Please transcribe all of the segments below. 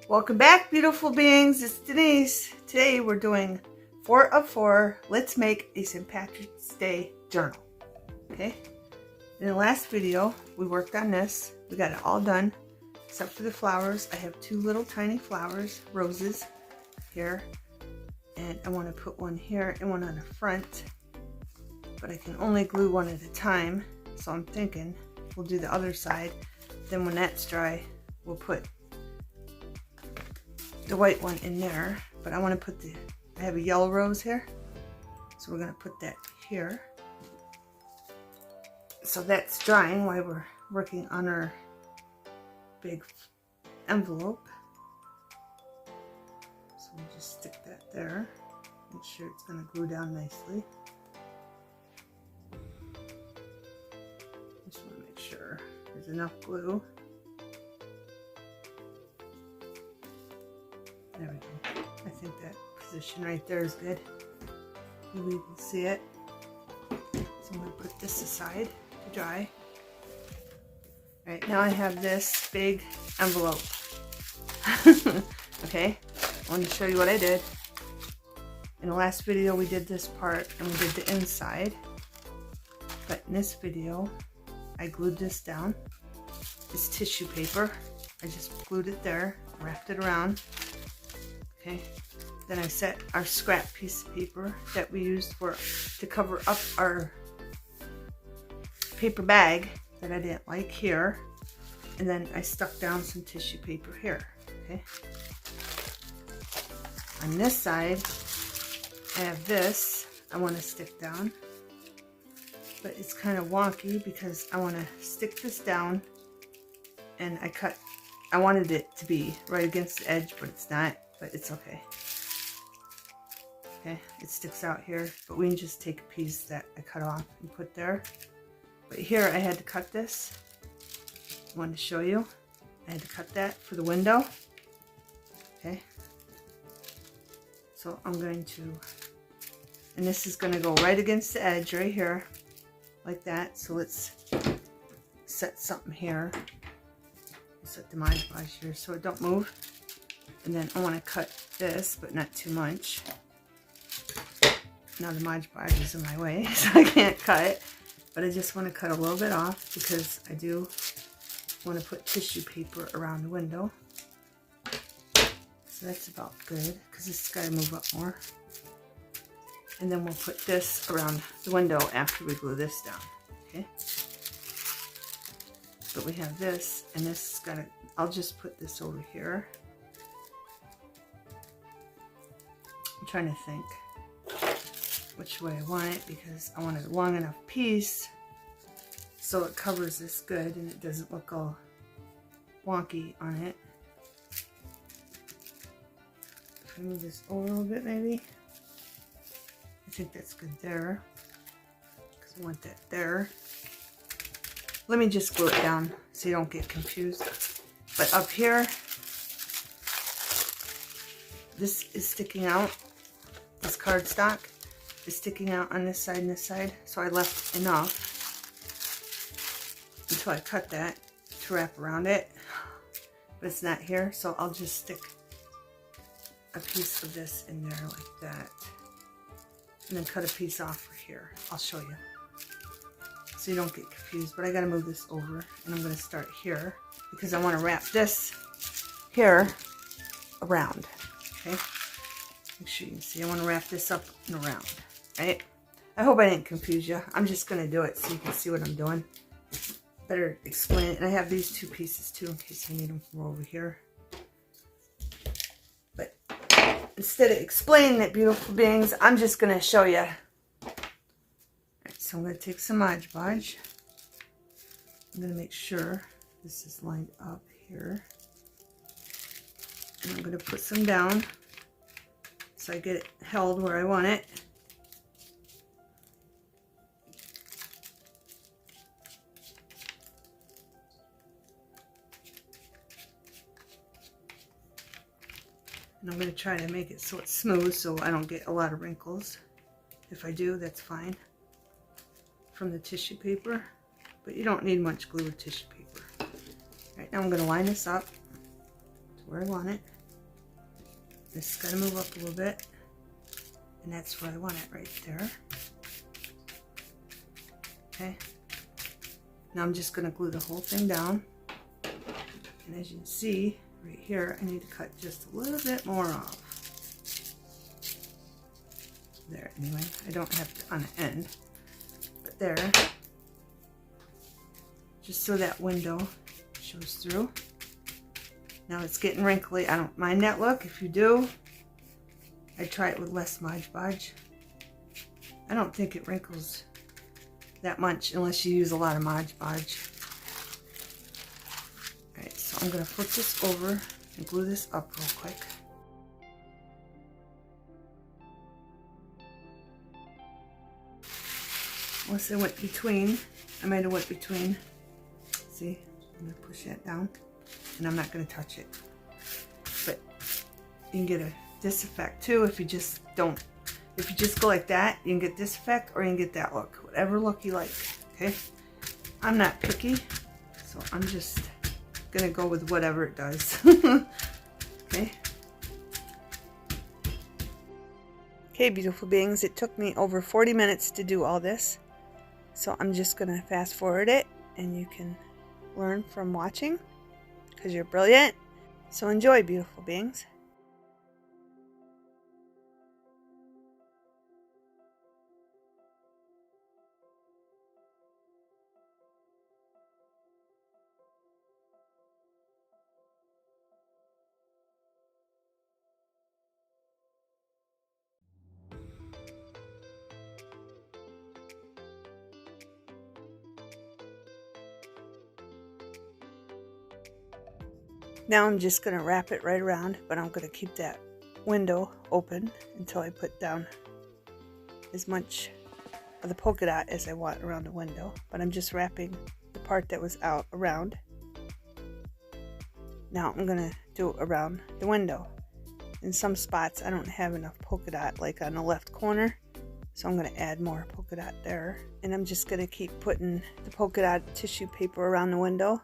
Welcome back, beautiful beings. It's Denise. Today we're doing 4 of 4. Let's make a St. Patrick's Day journal. Okay? In the last video, we worked on this. We got it all done, except for the flowers. I have 2 little tiny flowers, roses, here. And I want to put one here and one on the front. But I can only glue one at a time. So I'm thinking we'll do the other side. Then when that's dry, we'll put the white one in there. But I want to put I have a yellow rose here. So we're going to put that here. So that's drying while we're working on our big envelope. So we'll just stick that there. Make sure it's going to glue down nicely. Just want to make sure there's enough glue. There we go. I think that position right there is good. Maybe you can see it. So I'm going to put this aside to dry. Alright, now I have this big envelope. Okay, I want to show you what I did. In the last video we did this part and we did the inside. But in this video, I glued this down. It's tissue paper. I just glued it there, wrapped it around. Okay, then I set our scrap piece of paper that we used to cover up our paper bag that I didn't like here, and then I stuck down some tissue paper here. Okay, on this side I have this I want to stick down, but it's kind of wonky because I want to stick this down, and I wanted it to be right against the edge, but it's not. But it's okay. Okay, it sticks out here, but we can just take a piece that I cut off and put there. But here I had to cut this. I wanted to show you. I had to cut that for the window. Okay. So I'm going to, and this is going to go right against the edge right here, like that. So let's set something here. Set the Mod Podge here so it don't move. And then I want to cut this, but not too much. Now the Mod Podge is in my way, so I can't cut it. But I just want to cut a little bit off because I do want to put tissue paper around the window. So that's about good because this has got to move up more. And then we'll put this around the window after we glue this down. Okay. But we have this, and this has got to, I'll just put this over here. I'm trying to think which way I want it because I want a long enough piece so it covers this good and it doesn't look all wonky on it. If I move this over a little bit maybe. I think that's good there because I want that there. Let me just glue it down so you don't get confused. But up here, this is sticking out. This cardstock is sticking out on this side and this side. So I left enough until I cut that to wrap around it. But it's not here, so I'll just stick a piece of this in there like that. And then cut a piece off for here. I'll show you. So you don't get confused. But I gotta move this over, and I'm gonna start here because I want to wrap this here around. Okay, make sure you can see. I want to wrap this up and around. Right? I hope I didn't confuse you. I'm just gonna do it so you can see what I'm doing. Better explain it. And I have these 2 pieces too in case I need them from over here. But instead of explaining it, beautiful beings, I'm just gonna show you. So I'm going to take some Mod Podge. I'm going to make sure this is lined up here. And I'm going to put some down so I get it held where I want it. And I'm going to try to make it so it's smooth so I don't get a lot of wrinkles. If I do, that's fine. From the tissue paper, but you don't need much glue with tissue paper. Right now I'm going to line this up to where I want it. It's got to move up a little bit. And that's where I want it, right there. Okay. Now I'm just going to glue the whole thing down. And as you can see, right here, I need to cut just a little bit more off. There, anyway. I don't have to on the end. But there. Just so that window shows through. Now it's getting wrinkly. I don't mind that look. If you do, I try it with less Mod Podge. I don't think it wrinkles that much unless you use a lot of Mod Podge. Alright, so I'm going to flip this over and glue this up real quick. Once I went between, I might have went between. See, I'm going to push that down. And I'm not going to touch it. But you can get this effect too if you just don't. If you just go like that, you can get this effect or you can get that look. Whatever look you like. Okay? I'm not picky, so I'm just going to go with whatever it does. Okay? Okay, beautiful beings. It took me over 40 minutes to do all this. So I'm just going to fast forward it and you can learn from watching. Because you're brilliant. So enjoy, beautiful beings. Now I'm just going to wrap it right around, but I'm going to keep that window open until I put down as much of the polka dot as I want around the window. But I'm just wrapping the part that was out around. Now I'm going to do around the window. In some spots I don't have enough polka dot, like on the left corner, so I'm going to add more polka dot there. And I'm just going to keep putting the polka dot tissue paper around the window,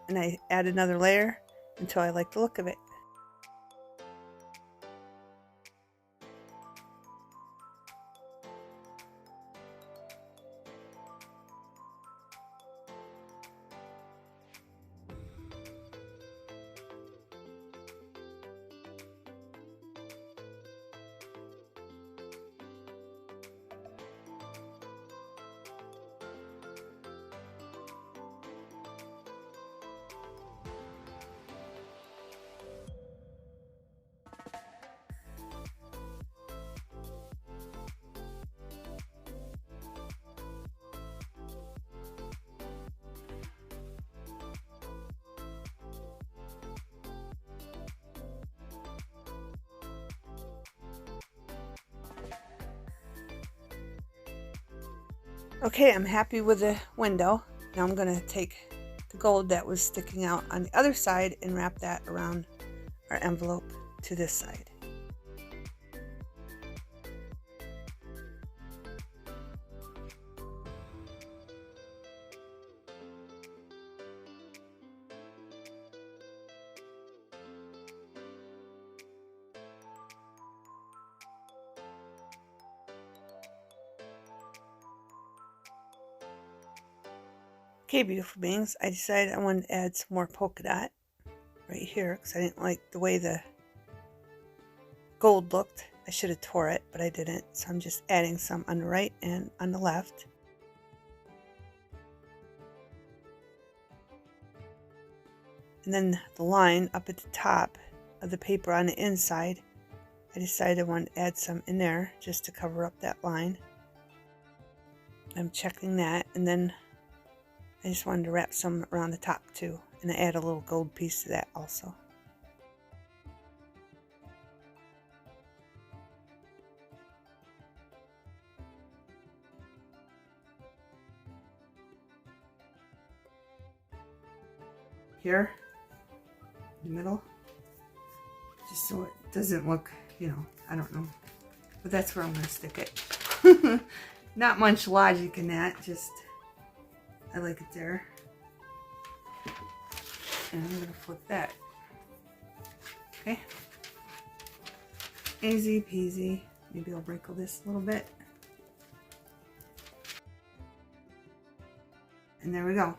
and I add another layer until I like the look of it. Okay, I'm happy with the window. Now I'm going to take the gold that was sticking out on the other side and wrap that around our envelope to this side. Okay, beautiful beings, I decided I wanted to add some more polka dot right here because I didn't like the way the gold looked. I should have tore it, but I didn't. So I'm just adding some on the right and on the left. And then the line up at the top of the paper on the inside, I decided I wanted to add some in there just to cover up that line. I'm checking that, and then I just wanted to wrap some around the top too, and I add a little gold piece to that also. Here, in the middle, just so it doesn't look, you know, I don't know, but that's where I'm going to stick it. Not much logic in that, just I like it there. And I'm going to flip that. Okay. Easy peasy. Maybe I'll wrinkle this a little bit. And there we go.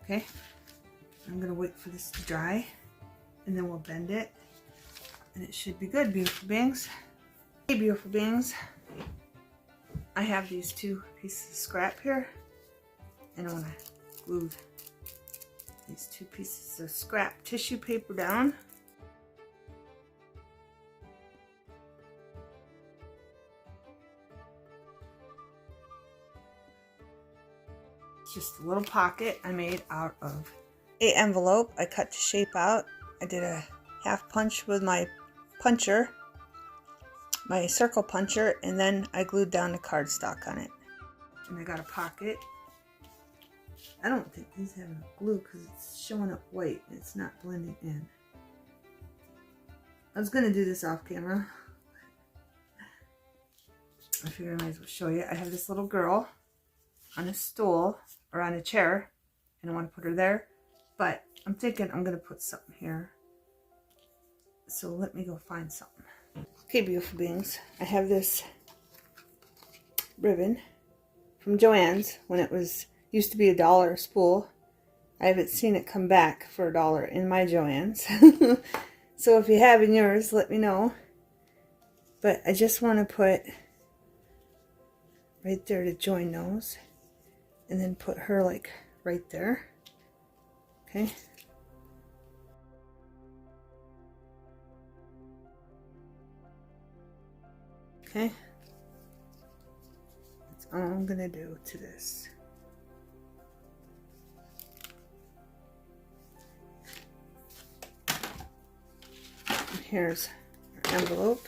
Okay. I'm going to wait for this to dry. And then we'll bend it. And it should be good, beautiful beings. Hey, beautiful beings. I have these 2 pieces of scrap here. And I want to glue these 2 pieces of scrap tissue paper down. It's just a little pocket I made out of an envelope I cut to shape out. I did a half punch with my puncher, my circle puncher, and then I glued down the cardstock on it. And I got a pocket. I don't think these have enough glue because it's showing up white and it's not blending in. I was going to do this off camera. I figured I might as well show you. I have this little girl on a stool or on a chair and I want to put her there, but I'm thinking I'm going to put something here. So let me go find something. Okay, beautiful beings. I have this ribbon from Joann's when it used to be $1 a spool. I haven't seen it come back for $1 in my Joann's. So if you have in yours, let me know. But I just want to put right there to join those. And then put her like right there. Okay. Okay. That's all I'm going to do to this. And here's our envelope.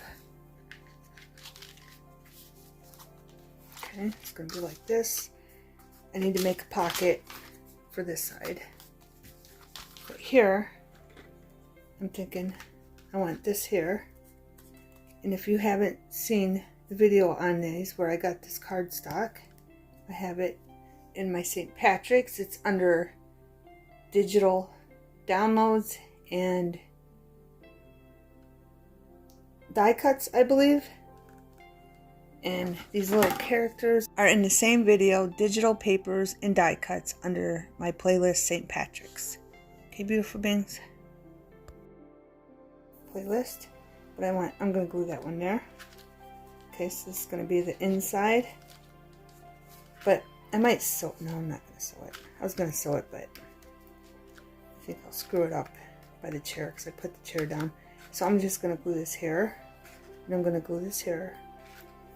Okay, it's going to be like this. I need to make a pocket for this side. But here, I'm thinking I want this here. And if you haven't seen the video on these where I got this cardstock, I have it in my St. Patrick's. It's under digital downloads and die cuts, I believe. And these little characters are in the same video, digital papers and die cuts under my playlist St. Patrick's. Okay, beautiful beings. Playlist. But I'm going to glue that one there. Okay, so this is going to be the inside. But I might sew it. No, I'm not going to sew it. I was going to sew it, but I think I'll screw it up by the chair because I put the chair down. So I'm just going to glue this here. And I'm going to glue this here.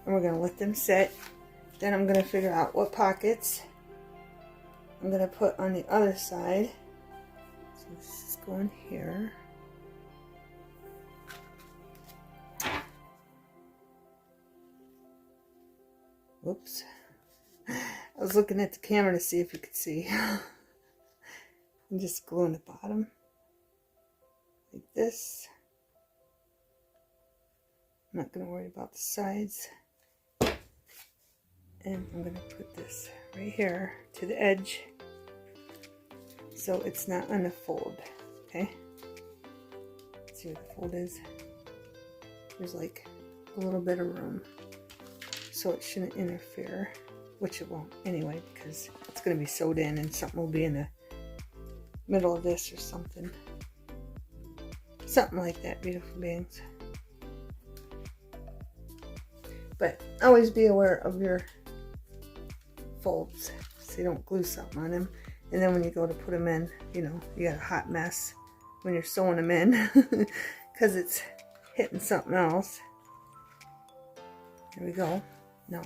And we're going to let them sit. Then I'm going to figure out what pockets I'm going to put on the other side. So this is going here. Whoops. I was looking at the camera to see if you could see. I'm just gluing the bottom like this. I'm not going to worry about the sides. And I'm going to put this right here to the edge so it's not on the fold. Okay? Let's see what the fold is. There's like a little bit of room. So it shouldn't interfere, which it won't anyway, because it's going to be sewed in and something will be in the middle of this or something. Something like that, beautiful beings. But always be aware of your folds so you don't glue something on them. And then when you go to put them in, you know, you got a hot mess when you're sewing them in because it's hitting something else. There we go. Now,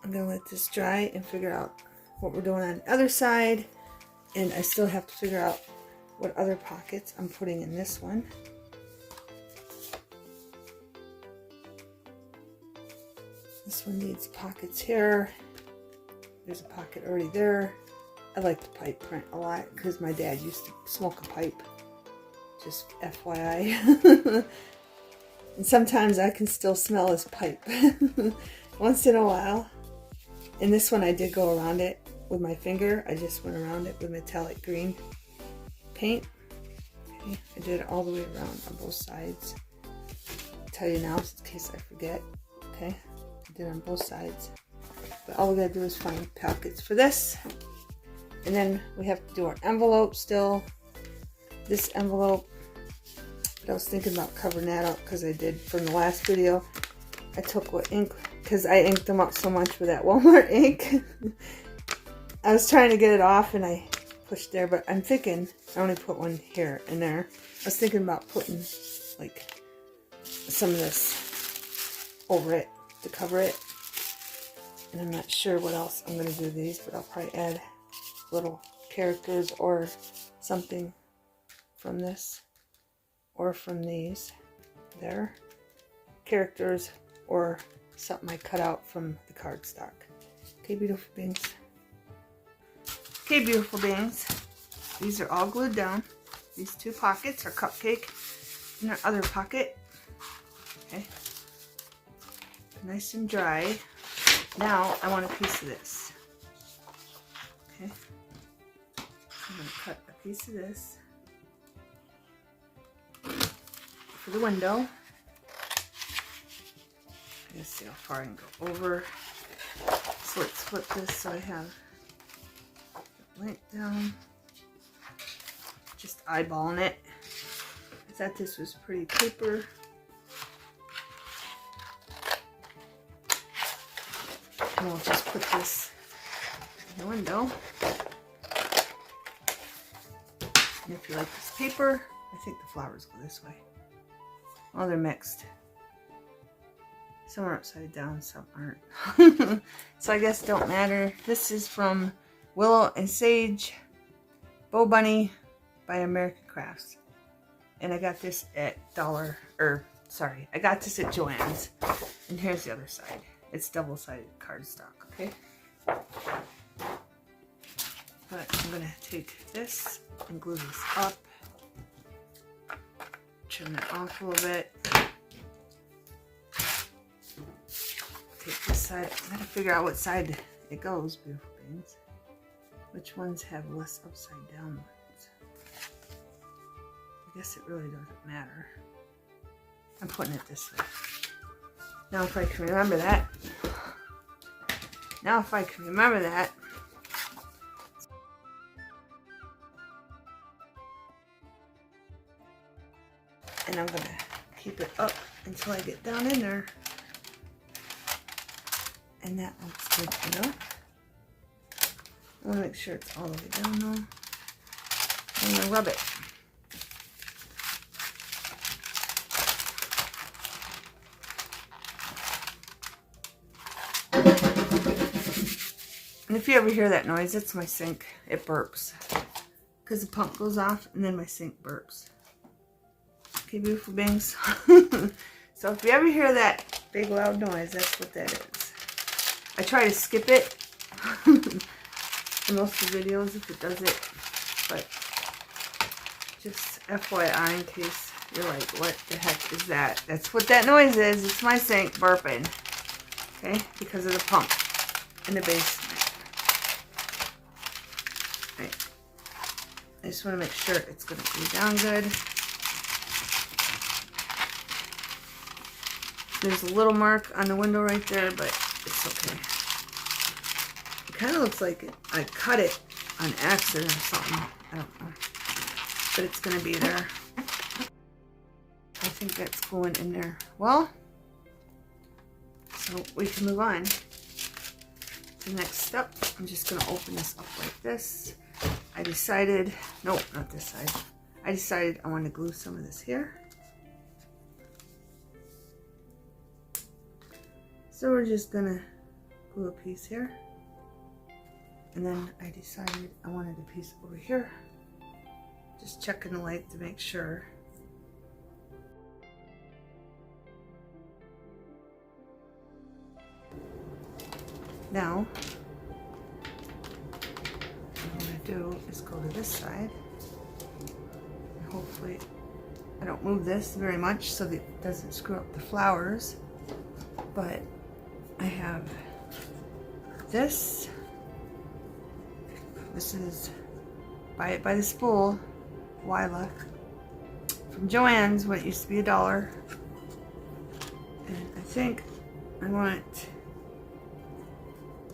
I'm going to let this dry and figure out what we're doing on the other side. And I still have to figure out what other pockets I'm putting in this one. This one needs pockets here. There's a pocket already there. I like the pipe print a lot because my dad used to smoke a pipe. Just FYI. And sometimes I can still smell his pipe once in a while. And this one I did go around it with my finger. I just went around it with metallic green paint. Okay, I did it all the way around on both sides. I'll tell you now, in case I forget. Okay, I did it on both sides. But all we gotta do is find pockets for this. And then we have to do our envelope still. This envelope, but I was thinking about covering that up because I did from the last video. I took what ink, because I inked them up so much with that Walmart ink. I was trying to get it off and I pushed there, but I'm thinking I only put one here and there. I was thinking about putting like some of this over it to cover it. And I'm not sure what else I'm going to do these, but I'll probably add little characters or something from this or from these there. Characters or something I cut out from the cardstock. Okay, beautiful beings. Okay, beautiful beings. These are all glued down. These two pockets are cupcake in our other pocket. Okay. Nice and dry. Now I want a piece of this. Okay. I'm going to cut a piece of this for the window. Let's see how far I can go over. So let's flip this so I have the length down. Just eyeballing it. I thought this was pretty paper. And we'll just put this in the window. And if you like this paper, I think the flowers go this way. Well, they're mixed. Some are upside down, some aren't. So I guess it don't matter. This is from Willow and Sage Bow Bunny by American Crafts. And I got this at I got this at Joann's. And here's the other side. It's double-sided cardstock, okay? But I'm gonna take this and glue this up. Trim it off a little bit. Take this side. I gotta figure out what side it goes, beautiful beings. Which ones have less upside down ones? I guess it really doesn't matter. I'm putting it this way. Now if I can remember that. And I'm gonna keep it up until I get down in there. And that looks good enough. I want to make sure it's all the way down though. I'm gonna rub it. And if you ever hear that noise, it's my sink. It burps. Because the pump goes off and then my sink burps. Okay, beautiful beings. So if you ever hear that big loud noise, that's what that is. I try to skip it in most of the videos if it does it. But just FYI in case you're like, what the heck is that? That's what that noise is. It's my sink burping. Okay? Because of the pump in the basement. Right. I just want to make sure it's going to glue down good. There's a little mark on the window right there, but it's okay. It kind of looks like I cut it on accident or something. I don't know. But it's going to be there. I think that's going in there well. So we can move on to the next step. I'm just going to open this up like this. I decided, nope, not this side. I decided I want to glue some of this here. So we're just going to glue a piece here. And then I decided I wanted a piece over here. Just checking the light to make sure. Now, what I'm going to do is go to this side. And hopefully I don't move this very much so that it doesn't screw up the flowers. But I have this. This is Buy It by the Spool, Lilac. from Joann's when it used to be $1. And I think I want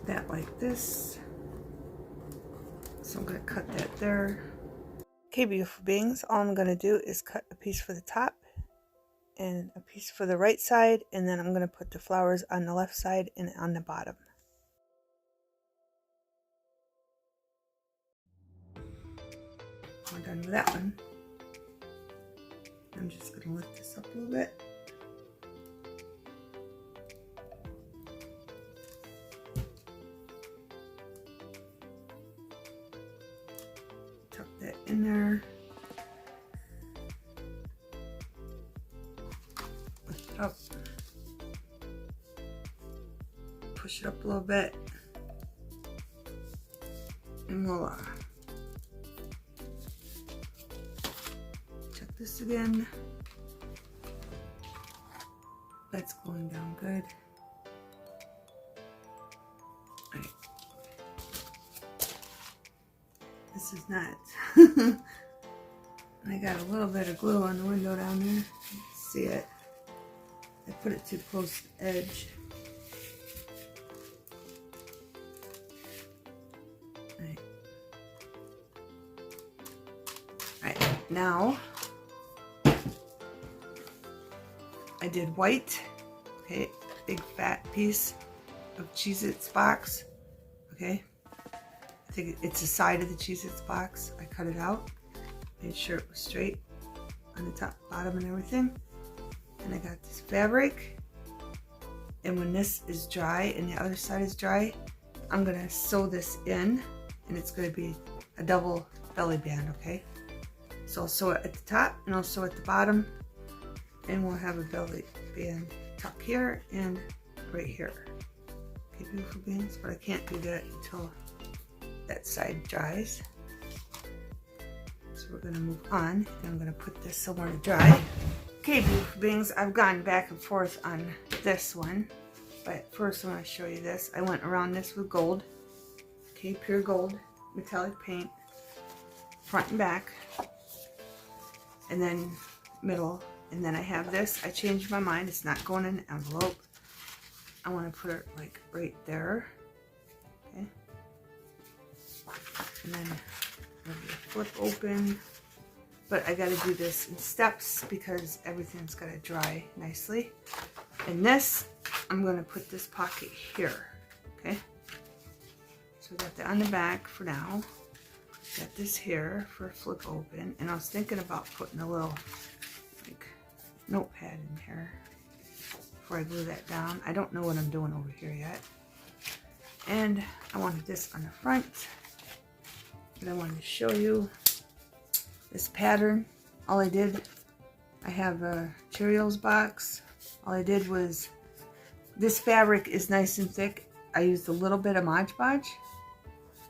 that like this. So I'm going to cut that there. Okay, beautiful beings, all I'm going to do is cut a piece for the top and a piece for the right side, and then I'm going to put the flowers on the left side and on the bottom. We're done with that one. I'm just going to lift this up a little bit. Tuck that in there. Lift it up. Push it up a little bit. And voila. Check this again. That's going down good. All right. This is nuts. I got a little bit of glue on the window down there. See it? I put it too close to the edge. Alright, now I did white, okay, big fat piece of Cheez-Its box, okay. I think it's the side of the Cheez-Its box. I cut it out, made sure it was straight on the top, bottom, and everything. And I got this fabric, and when this is dry and the other side is dry, I'm gonna sew this in, and it's gonna be a double belly band, okay? So I'll sew it at the top and I'll sew at the bottom, and we'll have a belly band tuck here and right here. Okay, beautiful beings, but I can't do that until that side dries. So we're gonna move on, and I'm gonna put this somewhere to dry. Okay, beautiful beings, I've gone back and forth on this one, but first I'm gonna show you this. I went around this with gold, okay, pure gold, metallic paint, front and back, and then middle, and then I have this. I changed my mind, it's not going in an envelope. I want to put it like right there, okay, and then maybe flip open, but I got to do this in steps because everything's got to dry nicely. And this, I'm going to put this pocket here, okay, so we got that on the back for now. Got this here for a flip open, and I was thinking about putting a little like notepad in here before I glue that down. I don't know what I'm doing over here yet. And I wanted this on the front, and I wanted to show you this pattern. All I did, I have a Cheerios box. All I did was, this fabric is nice and thick. I used a little bit of Mod Podge,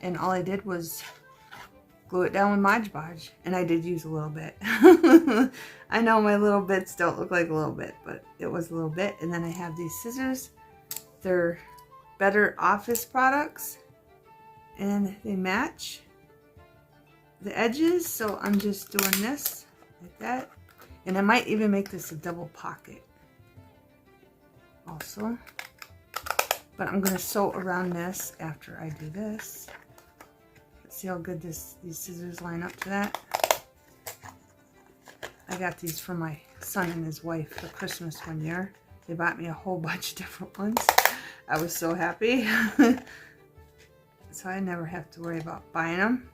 and all I did was glue it down with Mod Podge, and I did use a little bit. I know my little bits don't look like a little bit, but it was a little bit. And then I have these scissors. They're Better Office products, and they match the edges, so I'm just doing this like that. And I might even make this a double pocket also, but I'm going to sew around this after I do this. See how good these scissors line up to that? I got these for my son and his wife for Christmas one year. They bought me a whole bunch of different ones. I was so happy. So I never have to worry about buying them.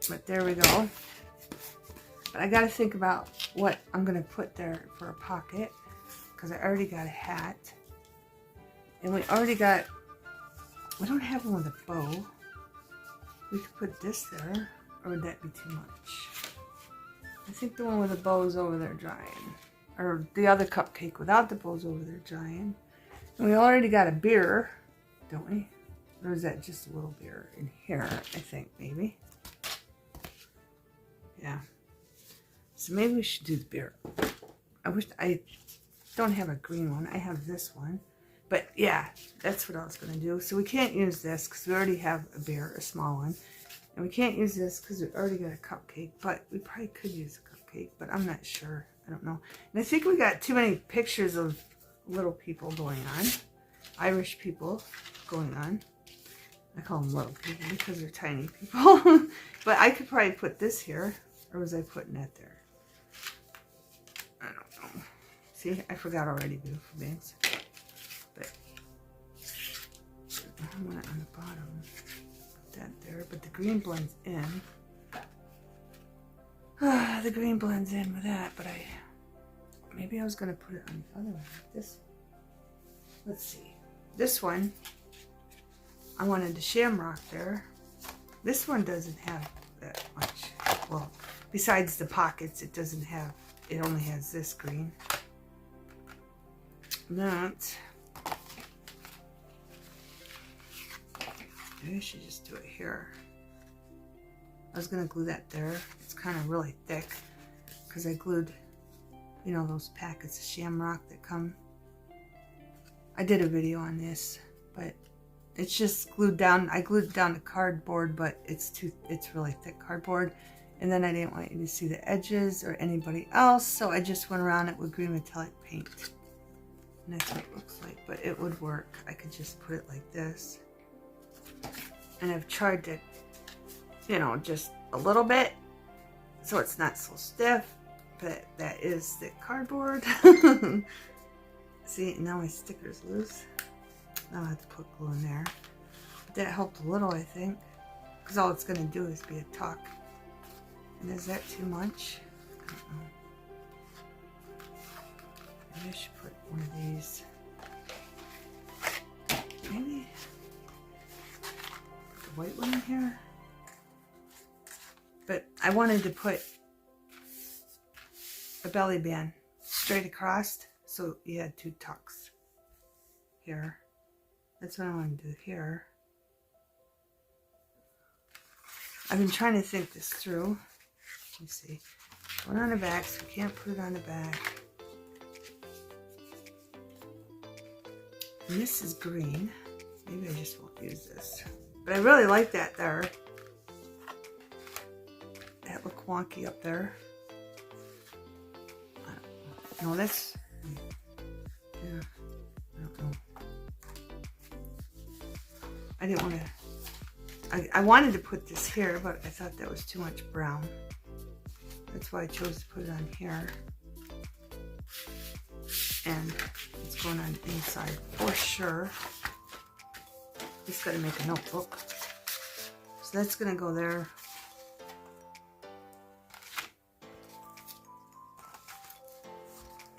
But there we go. But I got to think about what I'm going to put there for a pocket, because I already got a hat. And we already got, we don't have one with a bow. We could put this there, or would that be too much? I think the one with the bow is over there drying. Or the other cupcake without the bows over there drying. And we already got a beer, don't we? Or is that just a little beer in here, I think, maybe? Yeah. So maybe we should do the beer. I wish I don't have a green one. I have this one. But yeah, that's what I was going to do. So we can't use this because we already have a beer, a small one. And we can't use this because we already got a cupcake, but we probably could use a cupcake, but I'm not sure. I don't know. And I think we got too many pictures of little people going on. Irish people going on. I call them little people because they're tiny people. But I could probably put this here. Or was I putting that there? I don't know. See, I forgot already, beautiful beings. But I want it on the bottom. Put that there. But the green blends in. The green blends in with that. But maybe I was going to put it on the other one. Like this one. Let's see. This one, I wanted the shamrock there. This one doesn't have that much. Well, besides the pockets, it doesn't have, it only has this green. That, maybe I should just do it here. I was going to glue that there. It's kind of really thick because I glued, you know, those packets of shamrock that come. I did a video on this, but it's just glued down. I glued down the cardboard, but it's really thick cardboard. And then I didn't want you to see the edges or anybody else, so I just went around it with green metallic paint. And that's what it looks like, but it would work. I could just put it like this. And I've tried to, you know, just a little bit, so it's not so stiff, but that is thick cardboard. See, now my sticker's loose. Now I have to put glue in there. But that helped a little, I think. Because all it's going to do is be a tuck. And is that too much? I don't know. Maybe I should put one of these. Maybe put the white one in here. But I wanted to put a belly band straight across. So you had two tucks here. That's what I want to do here. I've been trying to think this through. Let me see. One on the back, so we can't put it on the back. And this is green. Maybe I just won't use this. But I really like that there. That looked wonky up there. No, that's... Yeah, I don't know. I didn't want to, I wanted to put this here, but I thought that was too much brown. That's why I chose to put it on here. And it's going on the inside for sure. Just got to make a notebook. So that's going to go there.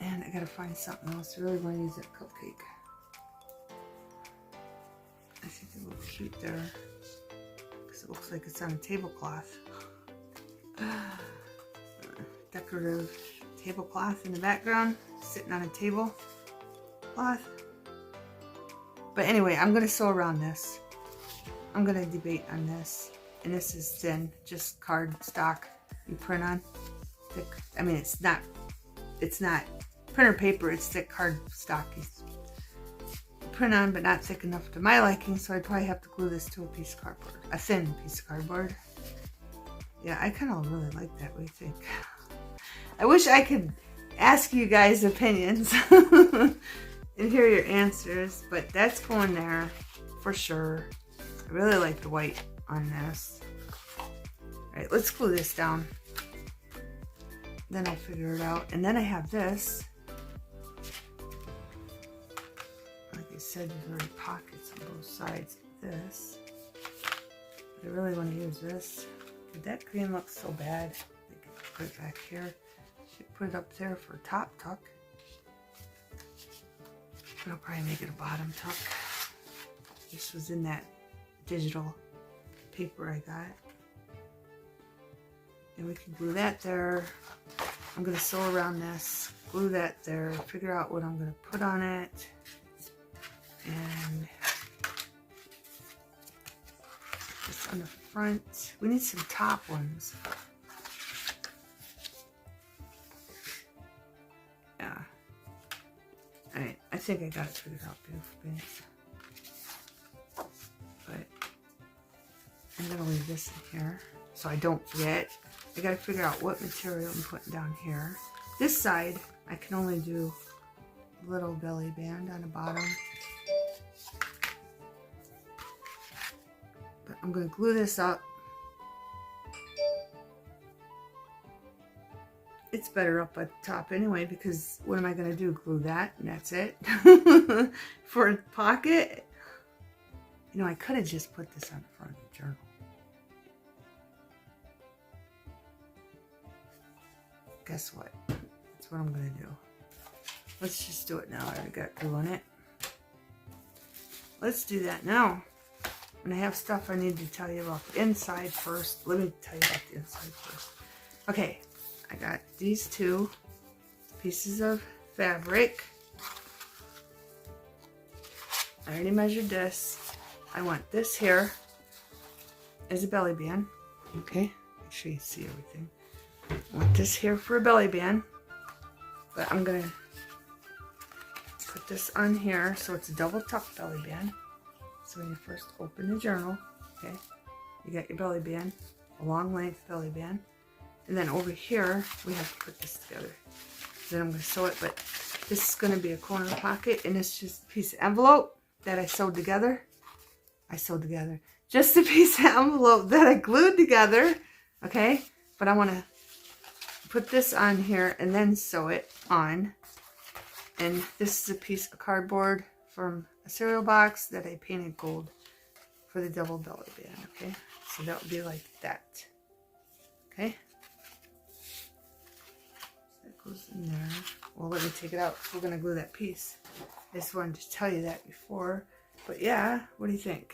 And I gotta find something else. I really want to use that cupcake. I think it looks cute there. Because it looks like it's on a tablecloth. Decorative tablecloth in the background. Sitting on a tablecloth. But anyway, I'm going to sew around this. I'm going to debate on this. And this is thin. Just card stock you print on. Thick. I mean, it's not printer paper, it's thick card stock. Print on, but not thick enough to my liking, so I'd probably have to glue this to a piece of cardboard. A thin piece of cardboard. Yeah, I kind of really like that. What do you think? I wish I could ask you guys opinions and hear your answers, but that's going there for sure. I really like the white on this. Alright, let's glue this down. Then I'll figure it out. And then I have this. Like I said, there's already pockets on both sides of this. But I really want to use this. But that green looks so bad. I can put it back here. Should put it up there for a top tuck. I'll probably make it a bottom tuck. This was in that digital paper I got. And we can glue that there. I'm going to sew around this, glue that there, figure out what I'm going to put on it. And just on the front, we need some top ones. Yeah. Alright, I think I got it figured out, beautiful beings. But I'm going to leave this in here so I don't forget. I got to figure out what material I'm putting down here. This side, I can only do a little belly band on the bottom. But I'm going to glue this up. It's better up at the top anyway, because what am I going to do? Glue that and that's it? For a pocket? You know, I could have just put this on the front of the journal. Guess what? That's what I'm going to do. Let's just do it now. I already got glue on it. Let's do that now. And I have stuff I need to tell you about the inside first. Let me tell you about the inside first. Okay. I got these 2 pieces of fabric. I already measured this. I want this here as a belly band. Okay, make sure you see everything. I want this here for a belly band. But I'm going to put this on here so it's a double tuck belly band. So when you first open the journal, okay, you got your belly band, a long length belly band. And then over here, we have to put this together. Then I'm going to sew it, but this is going to be a corner pocket, and it's just a piece of envelope that I sewed together. Just a piece of envelope that I glued together, okay? But I want to put this on here and then sew it on. And this is a piece of cardboard from a cereal box that I painted gold for the double belly band, okay? So that would be like that, okay? Goes in there. Well, let me take it out. We're going to glue that piece. I just wanted to tell you that before. But yeah, what do you think?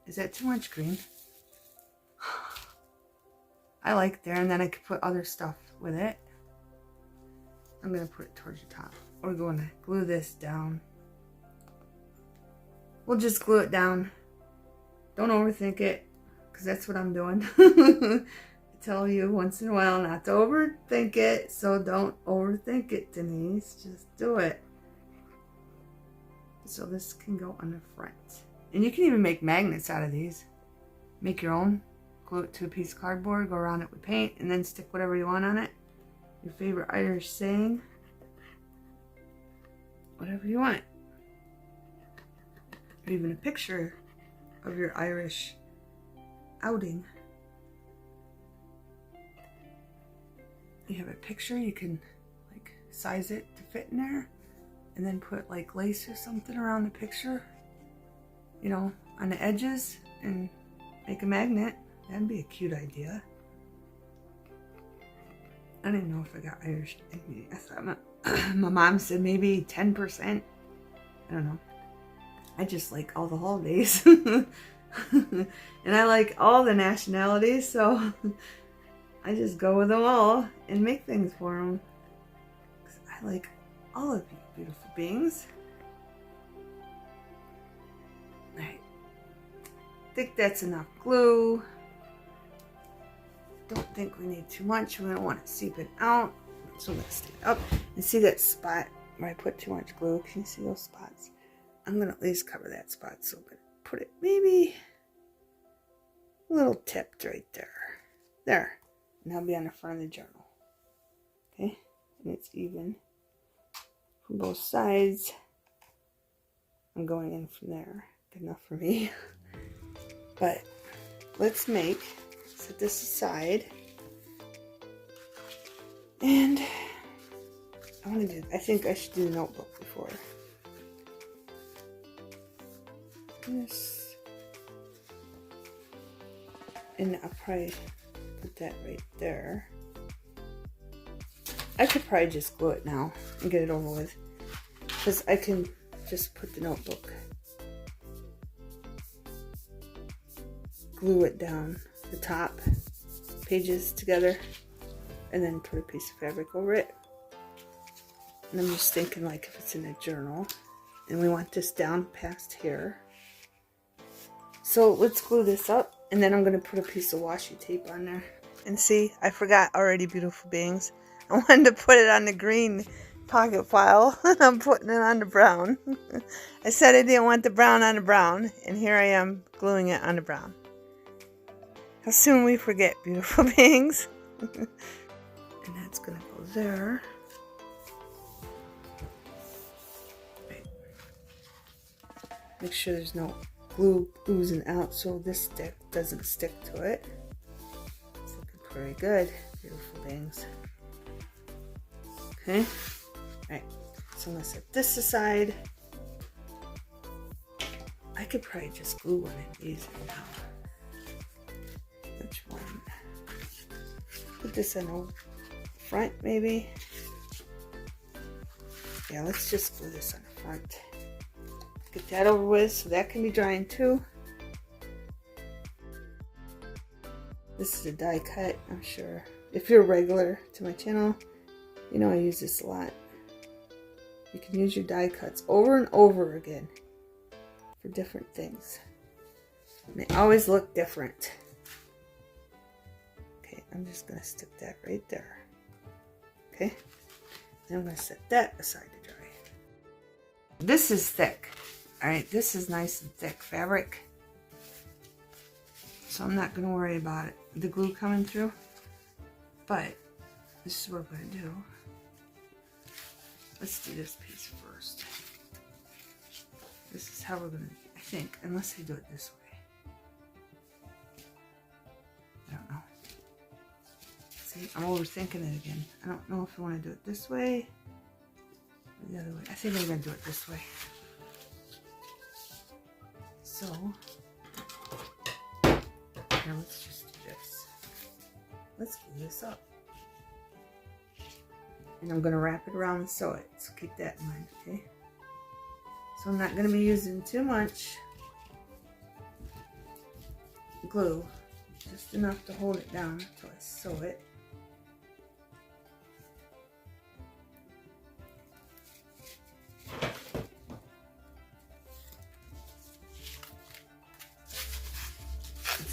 Is that too much green? I like there, and then I could put other stuff with it. I'm going to put it towards the top. We're going to glue this down. We'll just glue it down. Don't overthink it, because that's what I'm doing. Tell you once in a while not to overthink it, so don't overthink it, Denise. Just do it. So this can go on the front, and you can even make magnets out of these. Make your own. Glue it to a piece of cardboard, go around it with paint, and then stick whatever you want on it. Your favorite Irish saying, whatever you want, or even a picture of your Irish outing. You have a picture, you can like size it to fit in there, and then put like lace or something around the picture, you know, on the edges, and make a magnet. That'd be a cute idea. I don't even know if I got Irish. I thought my mom said maybe 10%. I don't know. I just like all the holidays. And I like all the nationalities, so I just go with them all and make things for them. I like all of you beautiful beings. Right. I think that's enough glue. Don't think we need too much. We don't want it seeping out. So let's stick it up. And see that spot where I put too much glue? Can you see those spots? I'm going to at least cover that spot. So I'm going to put it maybe a little tipped right there. There. And that'll be on the front of the journal. Okay? And it's even from both sides. I'm going in from there. Good enough for me. But let's set this aside. And I think I should do the notebook before. This. And I'll probably put that right there. I could probably just glue it now and get it over with, because I can just put the notebook, glue it down the top pages together, and then put a piece of fabric over it. And I'm just thinking, like, if it's in a journal and we want this down past here, so let's glue this up, and then I'm going to put a piece of washi tape on there. And see, I forgot already, beautiful beings. I wanted to put it on the green pocket file. I'm putting it on the brown. I said I didn't want the brown on the brown, and here I am gluing it on the brown. How soon we forget, beautiful beings. And that's gonna go there. Right. Make sure there's no glue oozing out so this stick doesn't stick to it. It's looking pretty good, beautiful beings. Okay, alright, so I'm gonna set this aside. I could probably just glue one of these in now. Which one? Put this in the front, maybe. Yeah, let's just glue this on the front. Get that over with so that can be drying too. This is a die cut, I'm sure. If you're a regular to my channel, you know I use this a lot. You can use your die cuts over and over again for different things. And they always look different. Okay, I'm just going to stick that right there. Okay, and I'm going to set that aside to dry. This is thick. Alright, this is nice and thick fabric. So I'm not going to worry about it, the glue coming through. But this is what we're going to do. Let's do this piece first. This is how we're going to, I think, unless I do it this way. I don't know. See, I'm overthinking it again. I don't know if I want to do it this way or the other way. I think I'm going to do it this way. So, here, let's just do this. Let's glue this up. And I'm going to wrap it around and sew it. So keep that in mind, okay? So I'm not going to be using too much glue. Just enough to hold it down until I sew it.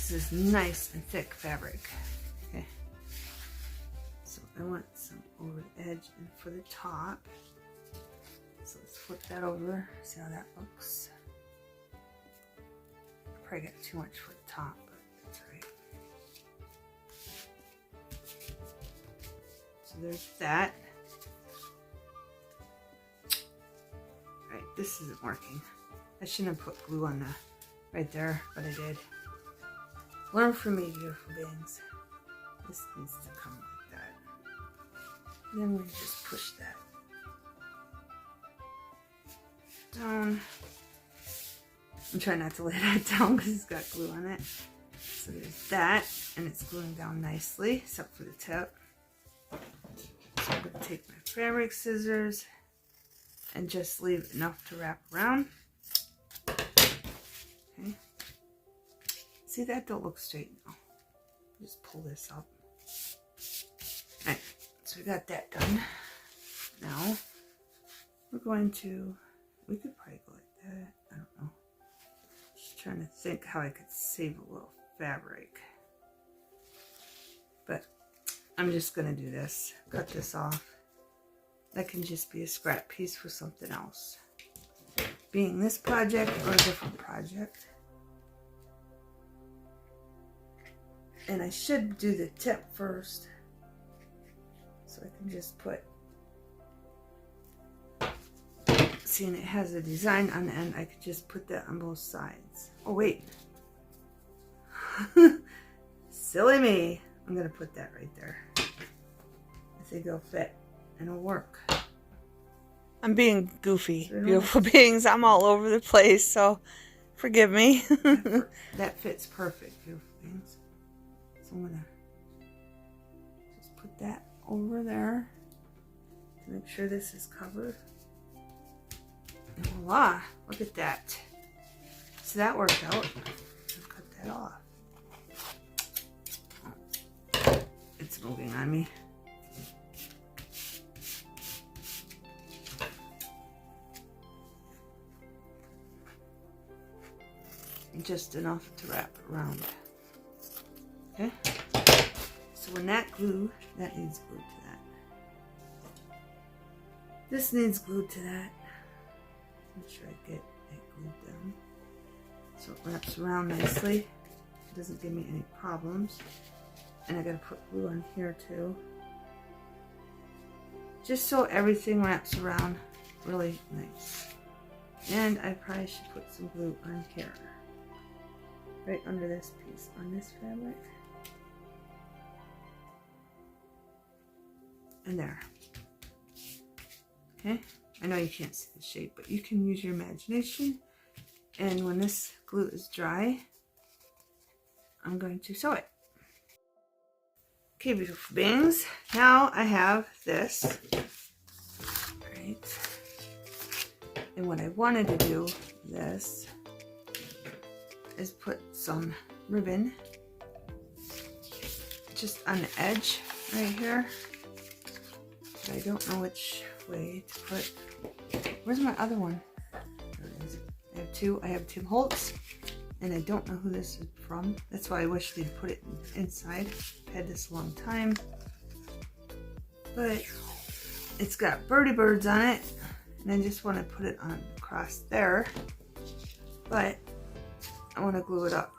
This is nice and thick fabric. Okay. So I want some over the edge and for the top. So let's flip that over, see how that looks. I probably got too much for the top, but that's right. So there's that. Alright, this isn't working. I shouldn't have put glue on the right there, but I did. Learn from me, beautiful beings. This needs to come like that. And then we just push that down. I'm trying not to lay that down because it's got glue on it. So there's that, and it's gluing down nicely, except for the tip. So I'm going to take my fabric scissors and just leave enough to wrap around. Okay. See, that don't look straight now. Just pull this up. Alright, so we got that done. Now, we're going to, we could probably go like that. I don't know. Just trying to think how I could save a little fabric. But I'm just going to do this. Cut this off. That can just be a scrap piece for something else. Being this project or a different project. And I should do the tip first. So I can just put, seeing it has a design on the end, I could just put that on both sides. Oh wait. Silly me. I'm going to put that right there. I think it'll fit and it'll work. I'm being goofy, beautiful beings. I'm all over the place, so forgive me. That fits perfect, beautiful beings. So I'm going to just put that over there to make sure this is covered. And voila, look at that. So that worked out. I'll cut that off. Oh, it's moving on me. Just enough to wrap around. Okay? So when that glue, that needs glue to that. This needs glue to that. Make sure I get it glued down. So it wraps around nicely. it doesn't give me any problems. And I gotta put glue on here too. Just so everything wraps around really nice. And I probably should put some glue on here. Right under this piece, on this fabric. And there. Okay, I know you can't see the shape, but you can use your imagination. And when this glue is dry, I'm going to sew it. Okay, beautiful beings. Now I have this. Right. And what I wanted to do this is put some ribbon just on the edge right here. But I don't know which way to put. Where's my other one? There it is. I have two. I have Tim Holtz, and I don't know who this is from. That's why I wish they'd put it inside. I've had this a long time, but it's got birdie birds on it, and I just want to put it on across there, but I want to glue it up.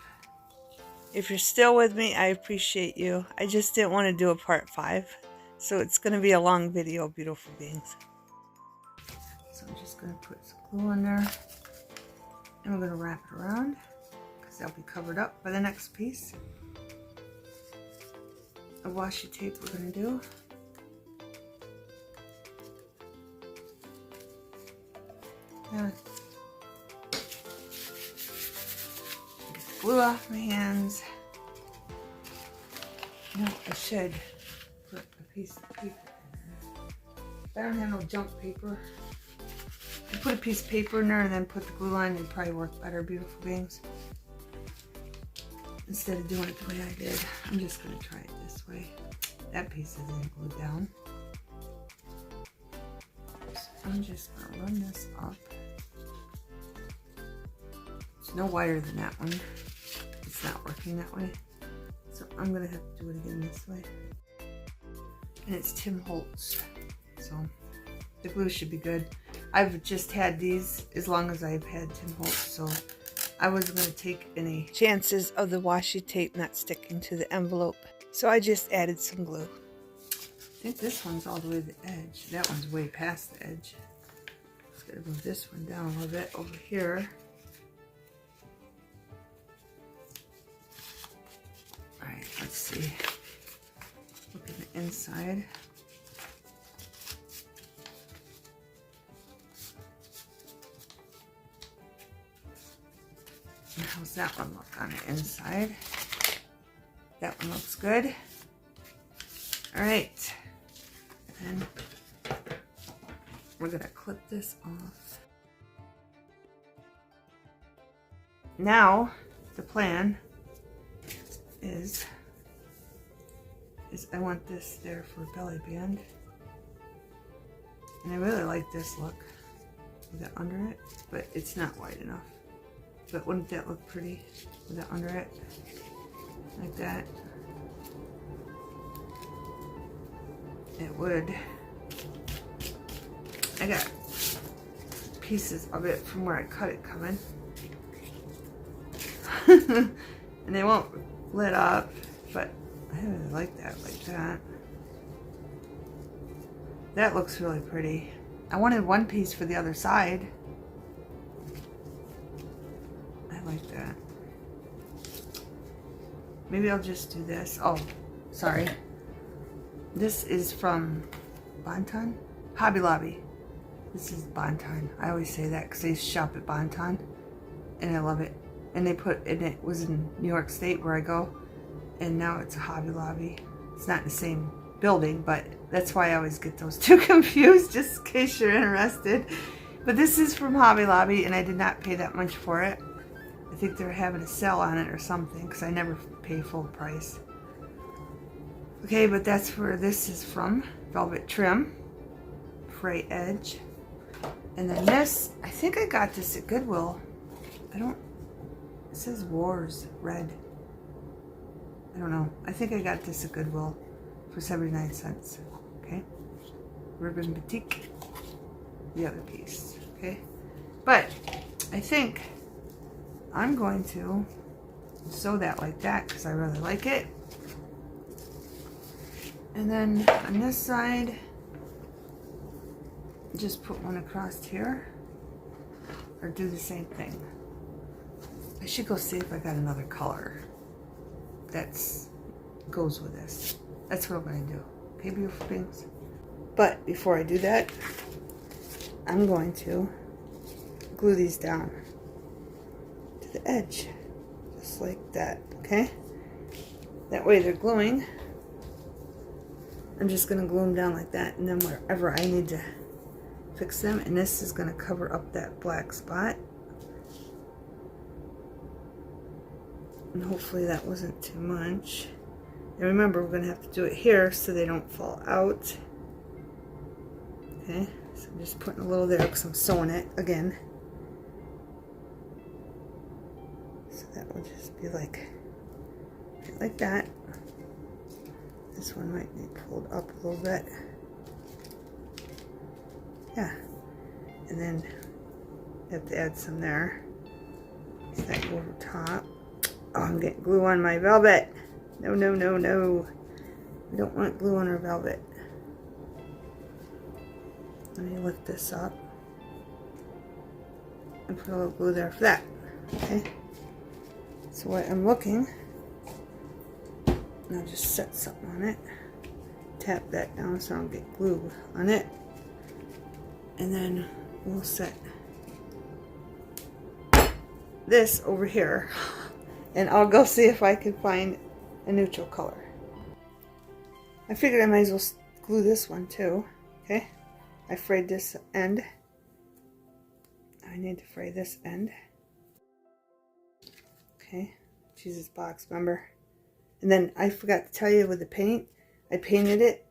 If you're still with me, I appreciate you. I just didn't want to do a part 5. So it's going to be a long video, beautiful beings. So I'm just going to put some glue on there. And we're going to wrap it around, because that'll be covered up by the next piece of washi tape we're going to do. Yeah. Get the glue off my hands. No, I should put a piece of paper in there. If I don't have no junk paper, I put a piece of paper in there and then put the glue on. It'd probably work better, beautiful beings. Instead of doing it the way I did, I'm just going to try it this way. That piece isn't glued down. So I'm just going to run this up. It's no wider than that one. It's not working that way. So I'm going to have to do it again this way. And it's Tim Holtz. So the glue should be good. I've just had these as long as I've had Tim Holtz, so I wasn't going to take any chances of the washi tape not sticking to the envelope. So I just added some glue. I think this one's all the way to the edge. That one's way past the edge. Just got to move this one down a little bit over here. Alright, let's see. Look at the inside. How's that one look on the inside? That one looks good. All right, and we're gonna clip this off. Now, the plan is I want this there for a belly band. And I really like this look with it under it, but it's not wide enough. But wouldn't that look pretty with it under it? Like that. It would. I got pieces of it from where I cut it coming. And they won't lit up, but I really like that like that. That looks really pretty. I wanted one piece for the other side. I like that. Maybe I'll just do this. Oh, sorry. This is from Bonton? Hobby Lobby. This is Bonton. I always say that because I used to shop at Bonton. And I love it. And they put, and it was in New York State where I go. And now it's a Hobby Lobby. It's not in the same building, but that's why I always get those two confused, just in case you're interested. But this is from Hobby Lobby, and I did not pay that much for it. I think they're having a sale on it or something, because I never pay full price. Okay, but that's where this is from. Velvet trim. Fray edge. And then this, I think I got this at Goodwill. I don't, it says Wars, red. I don't know. I think I got this at Goodwill for 79 cents. Okay. Ribbon Batik. The other piece. Okay. But I think I'm going to sew that like that because I really like it. And then on this side, just put one across here, or do the same thing. I should go see if I got another color that's goes with this. That's what I'm going to do. Okay, beautiful things. But before I do that, I'm going to glue these down to the edge, just like that, okay? That way they're gluing. I'm just going to glue them down like that, and then wherever I need to fix them, and this is going to cover up that black spot. And hopefully that wasn't too much. And remember, we're going to have to do it here so they don't fall out. Okay, so I'm just putting a little there because I'm sewing it again. So that will just be like that. This one might need pulled up a little bit. Yeah. And then you have to add some there. So that go over top. Oh, I'm getting glue on my velvet. No, no, no, no. We don't want glue on our velvet. Let me lift this up and put a little glue there for that. Okay. So what I'm looking, and I'll just set something on it. Tap that down so I don't get glue on it. And then we'll set this over here. And I'll go see if I can find a neutral color. I figured I might as well glue this one too. Okay. I frayed this end. I need to fray this end. Okay. Jesus box, remember? And then I forgot to tell you with the paint, I painted it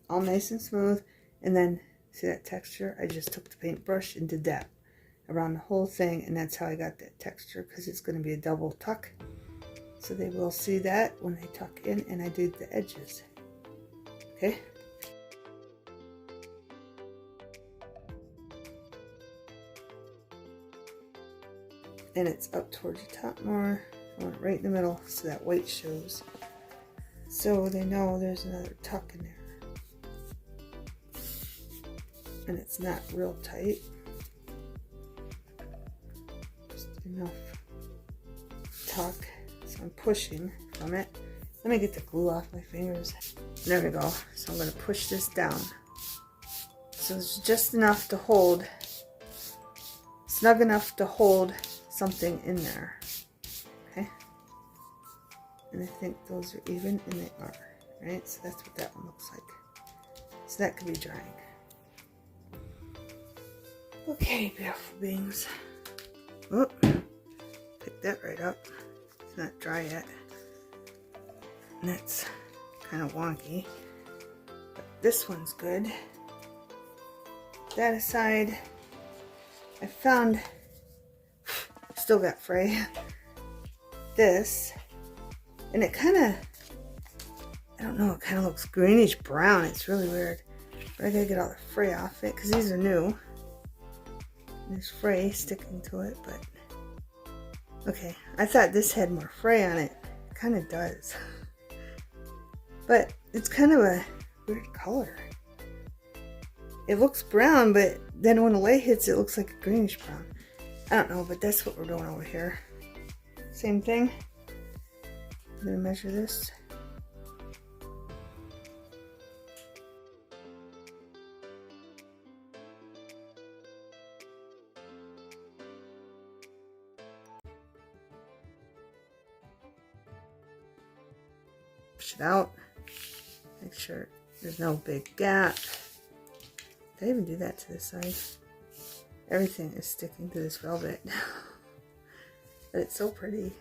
all nice and smooth. And then, see that texture? I just took the paintbrush and did that around the whole thing. And that's how I got that texture, because it's going to be a double tuck. So they will see that when they tuck in, and I did the edges. Okay? And it's up towards the top more. I want it right in the middle so that white shows. So they know there's another tuck in there. And it's not real tight. Just enough tuck. So I'm pushing from it. Let me get the glue off my fingers. There we go. So I'm going to push this down. So it's just enough to hold, snug enough to hold something in there. Okay. And I think those are even, and they are. Right? So that's what that one looks like. So that could be drying. Okay, beautiful beings. Oh, pick that right up. It's not dry yet. And that's kind of wonky. But this one's good. That aside, I found, still got fray, this, and it kind of, I don't know, it kind of looks greenish brown. It's really weird. But I gotta get all the fray off it because these are new. There's fray sticking to it, but okay. I thought this had more fray on it. It kind of does. But it's kind of a weird color. It looks brown, but then when the light hits, it looks like a greenish brown. I don't know, but that's what we're doing over here. Same thing. I'm going to measure this. Push it out. Make sure there's no big gap. Did I even do that to this side? Everything is sticking to this velvet. But it's so pretty.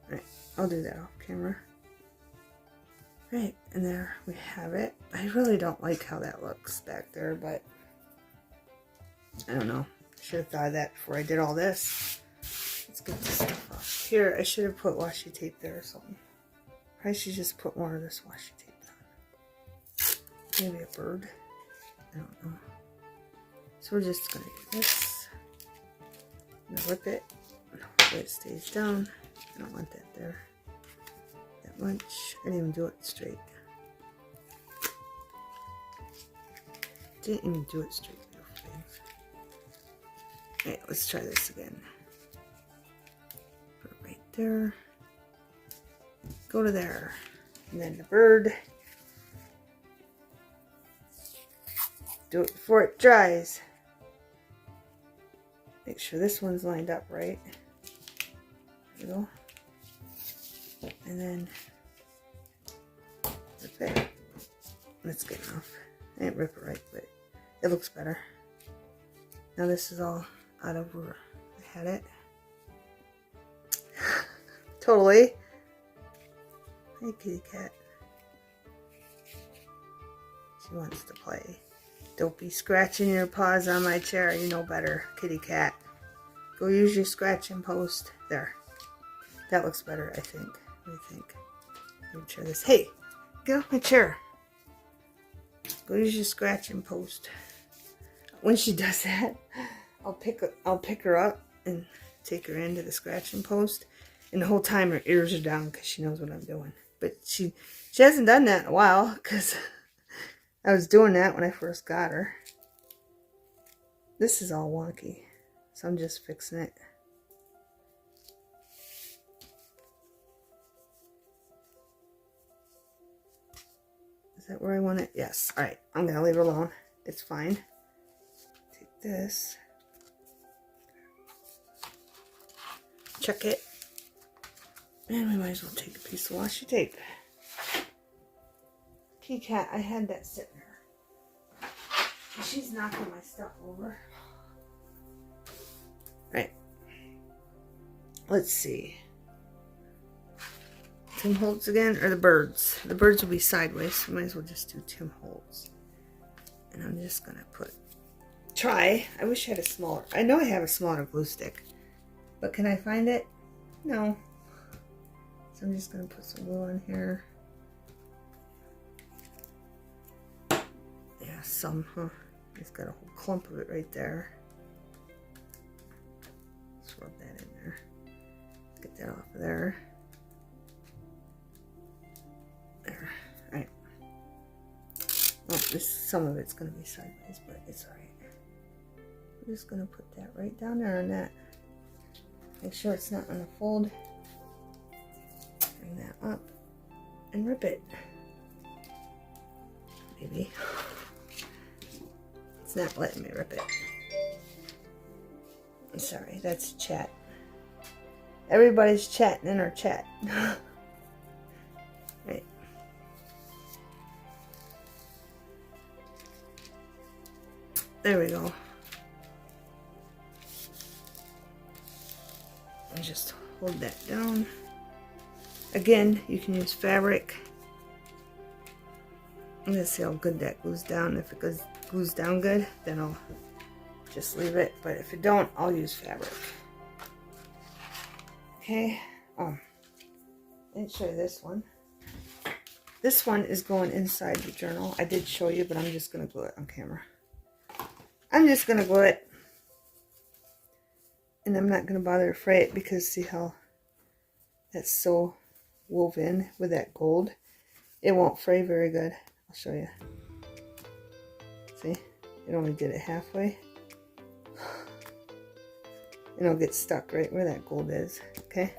Alright, I'll do that off camera. Right, and there we have it. I really don't like how that looks back there, but I don't know. I should have thought of that before I did all this. Let's get this stuff off. Here, I should have put washi tape there or something. I should just put more of this washi tape on. Maybe a bird. I don't know. So So we're just going to do this. I'm going to rip it. Hopefully it stays down. I don't want that there that much. I didn't even do it straight. Didn't even do it straight. Alright, let's try this again. Put it right there. Go to there. And then the bird. Do it before it dries. Make sure this one's lined up right. There we go. And then rip it. That's good enough. I didn't rip it right, but it looks better. Now this is all out of where I had it. Totally. Hey, kitty cat. She wants to play. Don't be scratching your paws on my chair. You know better, kitty cat. Go use your scratching post. There. That looks better, I think. What do you think? Let me try this. Hey, get off my chair. Go use your scratching post. When she does that, I'll pick her up and take her into the scratching post. And the whole time her ears are down because she knows what I'm doing. But she hasn't done that in a while because I was doing that when I first got her. This is all wonky, so I'm just fixing it. Is that where I want it? Yes. Alright, I'm going to leave her alone. It's fine. Take this. Check it. And we might as well take a piece of washi tape. Kitty cat, I had that sitting there. She's knocking my stuff over. Right. Let's see. Tim Holtz again, or the birds? The birds will be sideways, so might as well just do Tim Holtz. And I'm just gonna try. I wish I had a smaller. I know I have a smaller glue stick, but can I find it? No. So I'm just gonna put some glue on here. Yeah, some, huh? It's got a whole clump of it right there. Let's rub that in there. Get that off of there. There. Alright. Well, some of it's going to be sideways, but it's alright. I'm just going to put that right down there on that. Make sure it's not going to fold. Bring that up and rip it. Maybe. It's not letting me rip it. I'm sorry, that's chat. Everybody's chatting in our chat. Right. There we go. And just hold that down. Again, you can use fabric. I'm gonna see how good that glues down. If it glues down good, then I'll just leave it. But if it don't, I'll use fabric. Okay. I didn't show you this one. This one is going inside the journal. I did show you, but I'm just gonna glue it on camera. I'm just gonna glue it. And I'm not gonna bother to fray it because see how that's so woven with that gold. It won't fray very good. I'll show you. See? It only did it halfway. And it'll get stuck right where that gold is. Okay?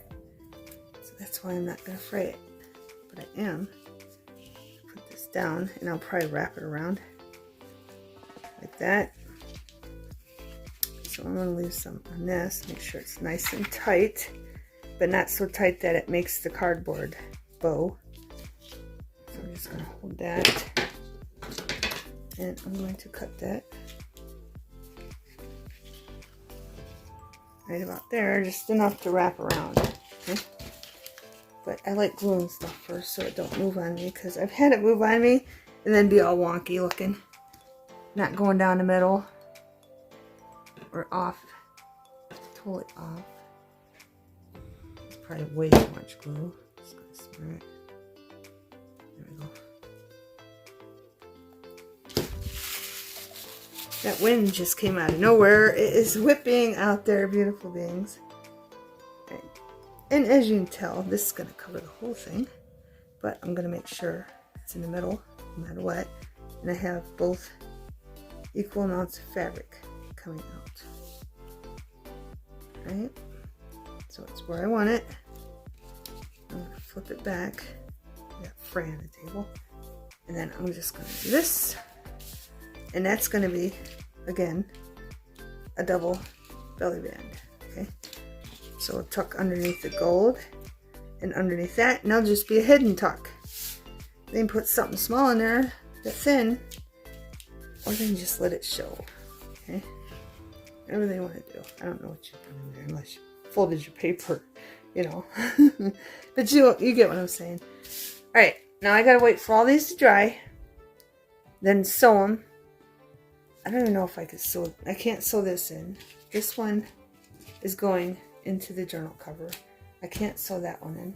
So that's why I'm not going to fray it. But I am. Put this down and I'll probably wrap it around. Like that. So I'm going to leave some on this. Make sure it's nice and tight. But not so tight that it makes the cardboard bow. So I'm just going to hold that. And I'm going to cut that right about there, just enough to wrap around. Okay? But I like gluing stuff first so it don't move on me, because I've had it move on me and then be all wonky looking. Not going down the middle or off, totally off. It's probably way too much glue. Just gonna smear it. There we go. That wind just came out of nowhere. It is whipping out there, beautiful beings. Okay. And as you can tell, this is going to cover the whole thing. But I'm going to make sure it's in the middle, no matter what. And I have both equal amounts of fabric coming out. Right? So it's where I want it. I'm going to flip it back. I got fray on the table. And then I'm just going to do this. And that's going to be, again, a double belly band. Okay? So I'll tuck underneath the gold. And underneath that, and that'll just be a hidden tuck. Then put something small in there, that's thin, or then just let it show. Okay? Whatever they want to do. I don't know what you put in there unless you folded your paper, you know. But you get what I'm saying. Alright, now I gotta wait for all these to dry. Then sew them. I don't even know if I could sew. I can't sew this in. This one is going into the journal cover. I can't sew that one in.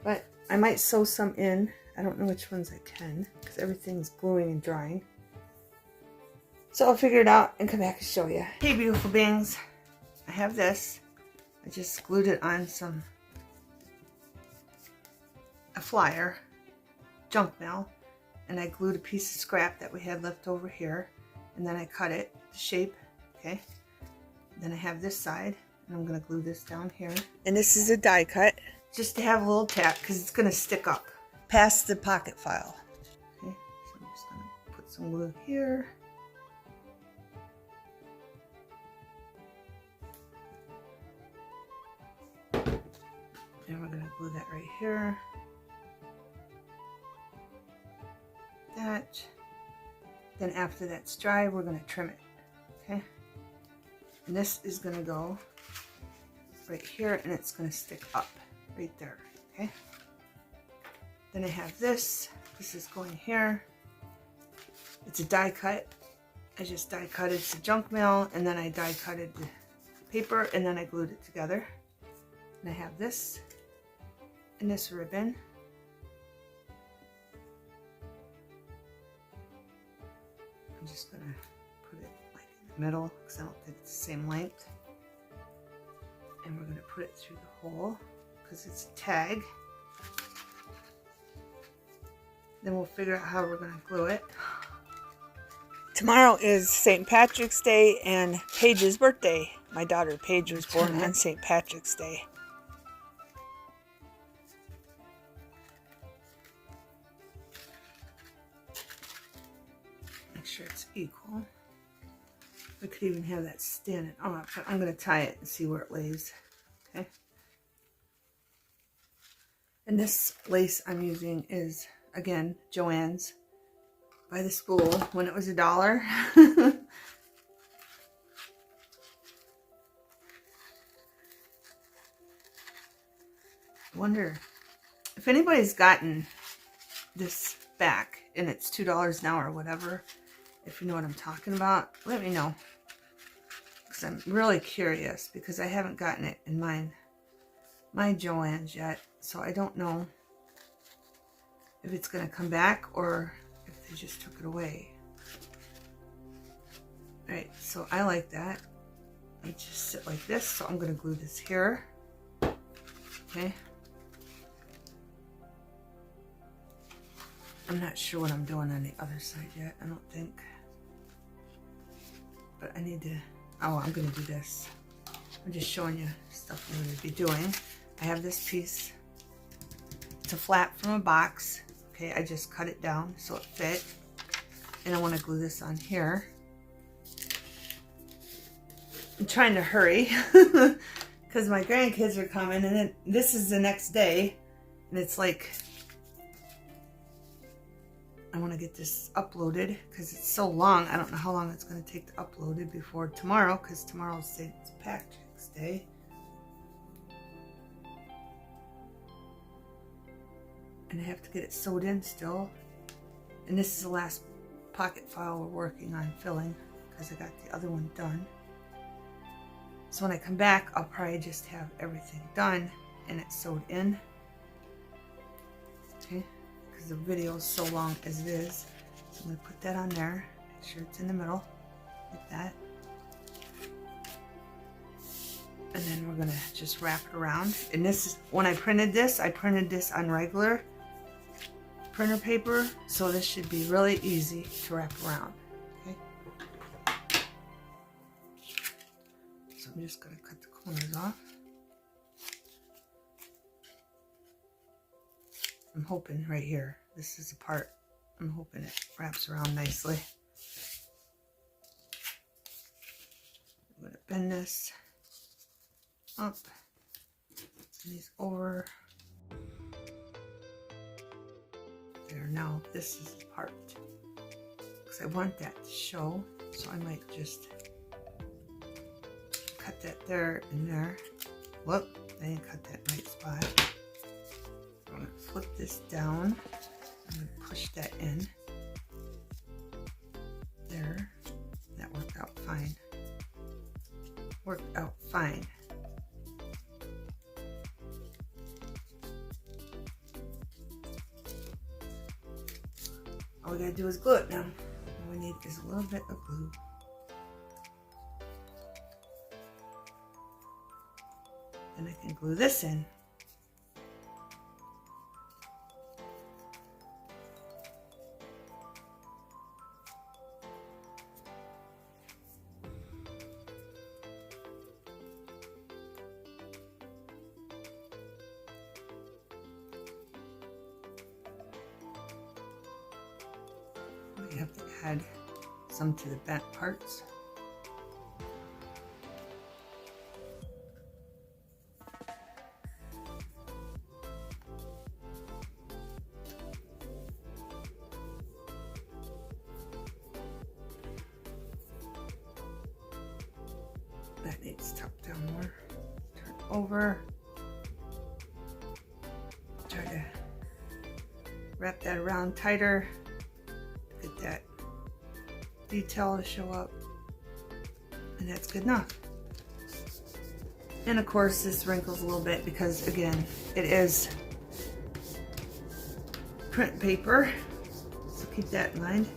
But I might sew some in. I don't know which ones I can because everything's gluing and drying. So I'll figure it out and come back and show you. Hey beautiful beings. I have this. I just glued it on a flyer, junk mail, and I glued a piece of scrap that we had left over here, and then I cut it to shape. Okay. Then I have this side. And I'm going to glue this down here. And this is a die cut, just to have a little tap, because it's going to stick up past the pocket file. Okay, so I'm just going to put some glue here. And we're going to glue that right here. That. Then after that's dry, we're going to trim it. Okay. And this is going to go right here, and it's going to stick up right there. Okay. Then I have this. This is going here. It's a die cut. I just die cutted the junk mail, and then I die cutted the paper, and then I glued it together. And I have this and this ribbon. I'm just going to put it like in the middle because I don't think it's the same length. And we're going to put it through the hole because it's a tag. Then we'll figure out how we're going to glue it. Tomorrow is St. Patrick's Day and Paige's birthday. My daughter Paige was born on St. Patrick's Day. Make sure it's equal. I could even have that standing up, but I'm going to tie it and see where it lays. Okay. And this lace I'm using is, again, Joann's by the spool when it was $1. Wonder if anybody's gotten this back and it's $2 now or whatever. If you know what I'm talking about, let me know. Because I'm really curious because I haven't gotten it in my Joann's yet. So I don't know if it's going to come back or if they just took it away. Alright, so I like that. I just sit like this. So I'm going to glue this here. Okay. I'm not sure what I'm doing on the other side yet. I don't think. But I need to, oh, I'm going to do this. I'm just showing you stuff I'm going to be doing. I have this piece. It's a flap from a box. Okay, I just cut it down so it fit. And I want to glue this on here. I'm trying to hurry because my grandkids are coming, and then this is the next day. And it's like, I want to get this uploaded because it's so long. I don't know how long it's going to take to upload it before tomorrow, because tomorrow's St. Patrick's Day. And I have to get it sewed in still. And this is the last pocket file we're working on filling because I got the other one done. So when I come back, I'll probably just have everything done and it's sewed in. Okay. The video is so long as it is. So I'm going to put that on there. Make sure it's in the middle, like that. And then we're gonna just wrap it around. And this is, when I printed this on regular printer paper, so this should be really easy to wrap around. Okay. So I'm just gonna cut the corners off. I'm hoping right here, this is the part, I'm hoping it wraps around nicely. I'm gonna bend this up, and these over. There, now this is the part, because I want that to show, so I might just cut that there and there. Whoop, I didn't cut that right spot. I'm going to flip this down. I'm going to push that in. There. That worked out fine. Worked out fine. All we gotta do is glue it now. All we need is a little bit of glue. And I can glue this in. We have to add some to the bent parts. That needs tucked down more. Turn over. Try to wrap that around tighter. Get that detail to show up, and that's good enough. And of course this wrinkles a little bit because again it is print paper, so keep that in mind.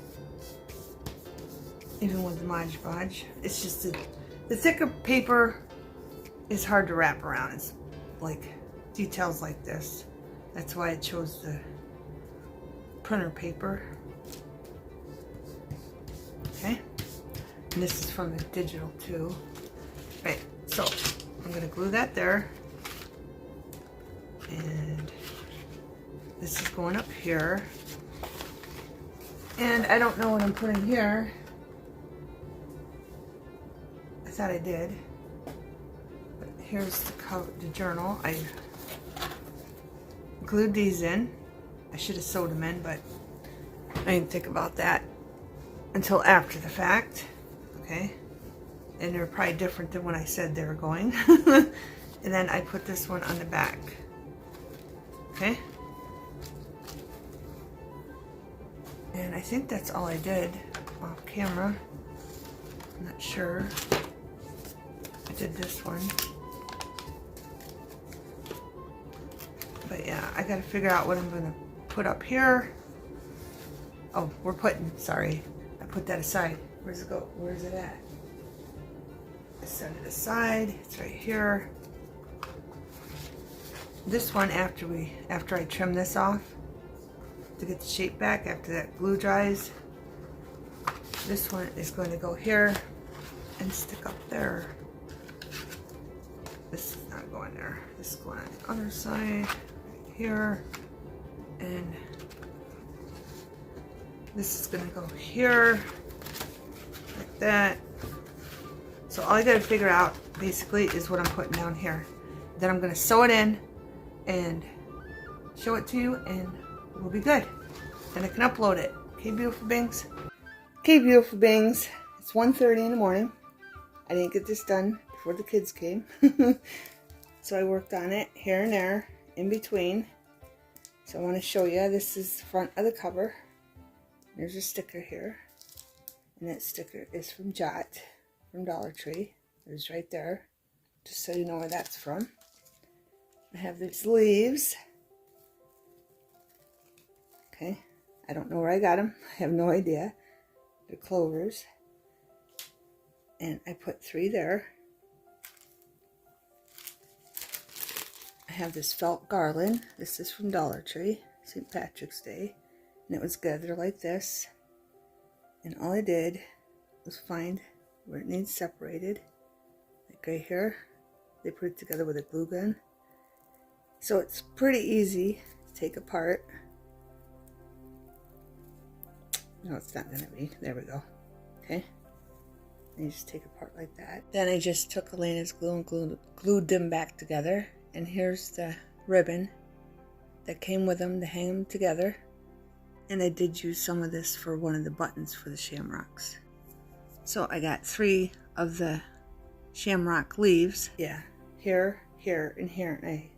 Even with the Mod Podge, it's just the thicker paper is hard to wrap around. It's like details like this. That's why I chose the printer paper. Okay, and this is from the digital too. Right, so I'm gonna glue that there, and this is going up here, and I don't know what I'm putting here. I thought I did, but here's the cover, the journal. I glued these in. I should have sewed them in, but I didn't think about that until after the fact. Okay, and they're probably different than when I said they were going. And then I put this one on the back. Okay, and I think that's all I did off camera. I'm not sure. I did this one, but yeah, I gotta figure out what I'm gonna put up here. Oh, we're putting, sorry, I put that aside. Where's it go? Where's it at? I set it aside. It's right here. This one, after I trim this off to get the shape back after that glue dries, this one is going to go here and stick up there. This is not going there. This is going on the other side, right here, and this is going to go here, like that. So all I got to figure out basically is what I'm putting down here. Then I'm going to sew it in and show it to you, and we'll be good. Then I can upload it. Okay, beautiful beings? Okay, beautiful beings. It's 1:30 in the morning. I didn't get this done before the kids came. So I worked on it here and there, in between. So I want to show you, this is the front of the cover. There's a sticker here. And that sticker is from Jot, from Dollar Tree. It was right there, just so you know where that's from. I have these leaves. Okay, I don't know where I got them. I have no idea. the clovers. And I put 3 there. I have this felt garland. This is from Dollar Tree, St. Patrick's Day. And it was gathered like this. And all I did was find where it needs separated. Like right here. They put it together with a glue gun. So it's pretty easy to take apart. No, it's not going to be. There we go. Okay. And you just take it apart like that. Then I just took Elena's glue and glued them back together. And here's the ribbon that came with them to hang them together. And I did use some of this for one of the buttons for the shamrocks. So I got 3 of the shamrock leaves. Yeah, here, here, and here. And I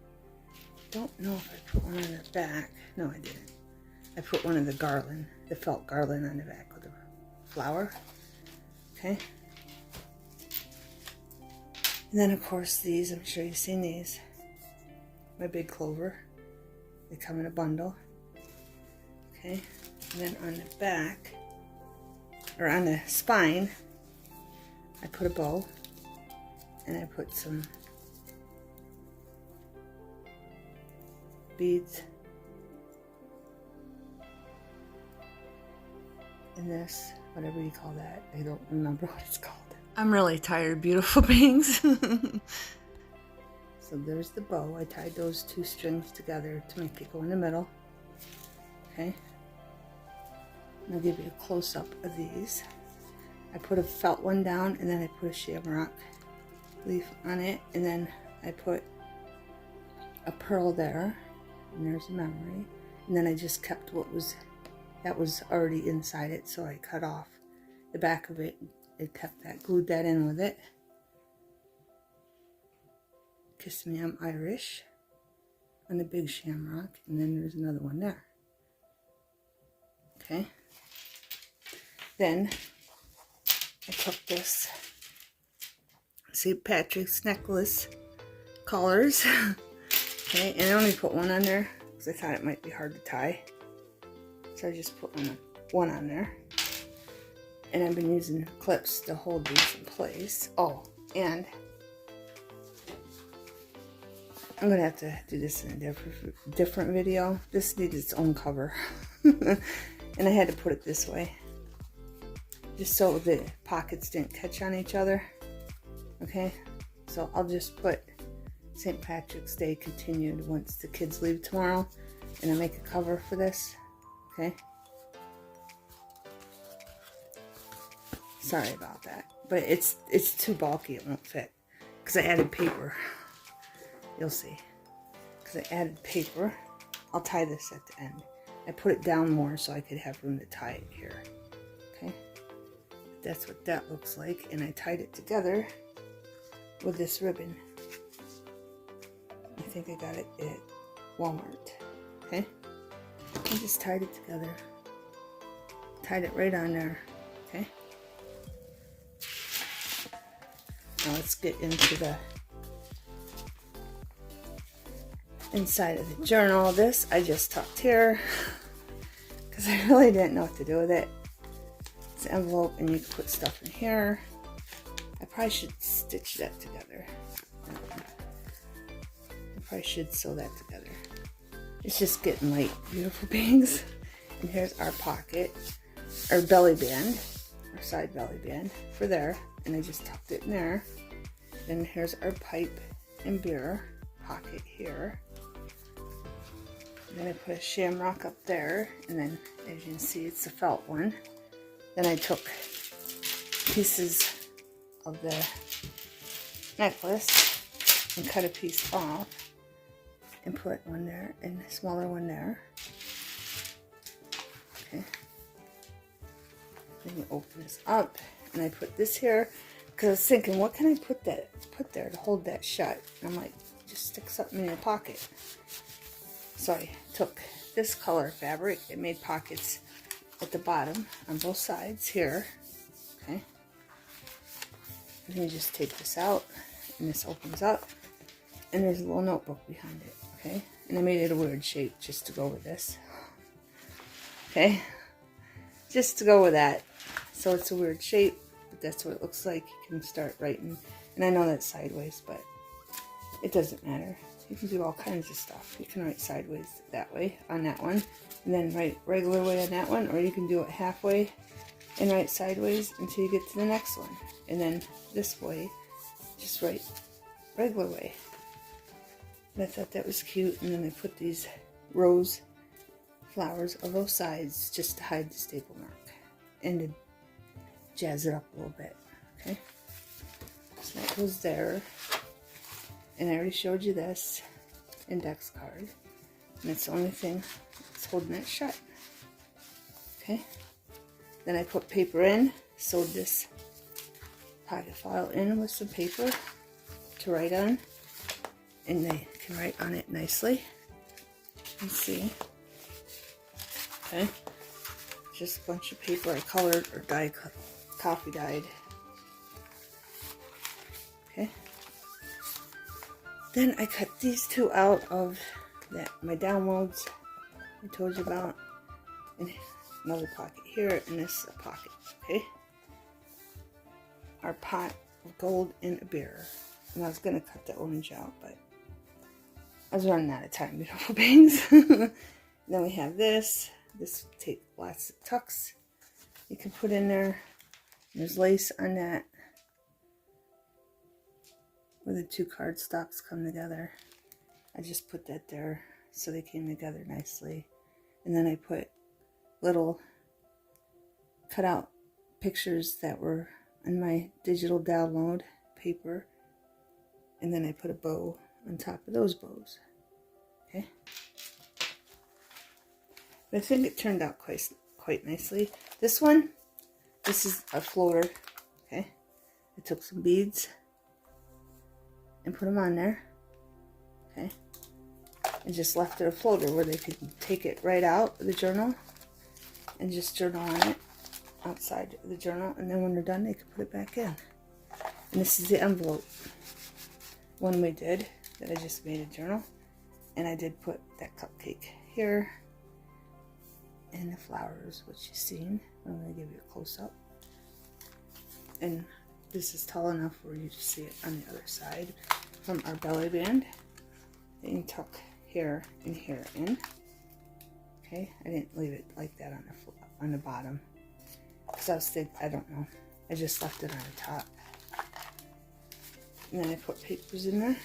don't know if I put one on the back. No, I didn't. I put one of the garland, the felt garland on the back with the flower. Okay. And then of course these, I'm sure you've seen these. My big clover. They come in a bundle. Okay. And then on the back, or on the spine, I put a bow. And I put some beads in this, whatever you call that. I don't remember what it's called. I'm really tired, beautiful beings. So there's the bow. I tied those 2 strings together to make it go in the middle. Okay. And I'll give you a close-up of these. I put a felt one down, and then I put a shamrock leaf on it, and then I put a pearl there, and there's a memory. And then I just kept what was, that was already inside it, so I cut off the back of it. It kept that, glued that in with it. Kiss Me, I'm Irish on the big shamrock, and then there's another one there. Okay. Then I took this St. Patrick's necklace collars. Okay, and I only put one on there because I thought it might be hard to tie. So I just put one on there. And I've been using clips to hold these in place. Oh, and I'm going to have to do this in a different video. This needs its own cover. And I had to put it this way. Just so the pockets didn't catch on each other. Okay, so I'll just put St. Patrick's Day continued once the kids leave tomorrow. And I'll make a cover for this. Okay. Sorry about that. But it's too bulky. It won't fit. Because I added paper. You'll see. Because I added paper. I'll tie this at the end. I put it down more so I could have room to tie it here. Okay. That's what that looks like. And I tied it together with this ribbon. I think I got it at Walmart. Okay. I just tied it together. Tied it right on there. Okay. Now let's get into the inside of the journal. This I just tucked here because I really didn't know what to do with it. It's an envelope and you can put stuff in here. I probably should stitch that together. I probably should sew that together. It's just getting late, beautiful beings. And here's our pocket, our belly band, our side belly band for there. And I just tucked it in there. Then here's our pipe and beer pocket here. And then I put a shamrock up there. And then, as you can see, it's the felt one. Then I took pieces of the necklace and cut a piece off and put one there and a smaller one there. Okay. Then you open this up and I put this here because I was thinking, what can I put there to hold that shut? And I'm like, just stick something in your pocket. So I took this color fabric. It made pockets at the bottom on both sides here. Okay. And then you just take this out and this opens up and there's a little notebook behind it. Okay. And I made it a weird shape just to go with this. Okay. Just to go with that. So it's a weird shape, but that's what it looks like. You can start writing, and I know that's sideways, but it doesn't matter. You can do all kinds of stuff. You can write sideways that way on that one, and then write regular way on that one, or you can do it halfway and write sideways until you get to the next one. And then this way, just write regular way. And I thought that was cute, and then I put these rose flowers on both sides just to hide the staple mark and to jazz it up a little bit. Okay, so that goes there. And I already showed you this index card. And it's the only thing that's holding it shut. Okay. Then I put paper in, sewed this pocket file in with some paper to write on. And they can write on it nicely. Let's see. Okay. Just a bunch of paper I colored or dyed, coffee dyed. Okay. Then I cut these two out of my downloads I told you about. And another pocket here, and this is a pocket, okay? Our pot of gold and a beer. And I was going to cut the orange out, but I was running out of time, beautiful beings. Then we have this. This will take lots of tucks you can put in there. There's lace on that, where the two cardstocks come together. I just put that there so they came together nicely. And then I put little cutout pictures that were on my digital download paper. And then I put a bow on top of those bows. Okay. But I think it turned out quite nicely. This one, this is a floater. Okay. I took some beads and put them on there. Okay. And just left it a floater where they could take it right out of the journal and just journal on it outside the journal. And then when they're done, they can put it back in. And this is the envelope one we did that I just made a journal. And I did put that cupcake here and the flowers, which you've seen. I'm going to give you a close-up. And this is tall enough where you just see it on the other side from our belly band. Then you tuck here and here in. Okay, I didn't leave it like that on the bottom because I was thinking, I don't know, I just left it on the top. And then I put papers in there,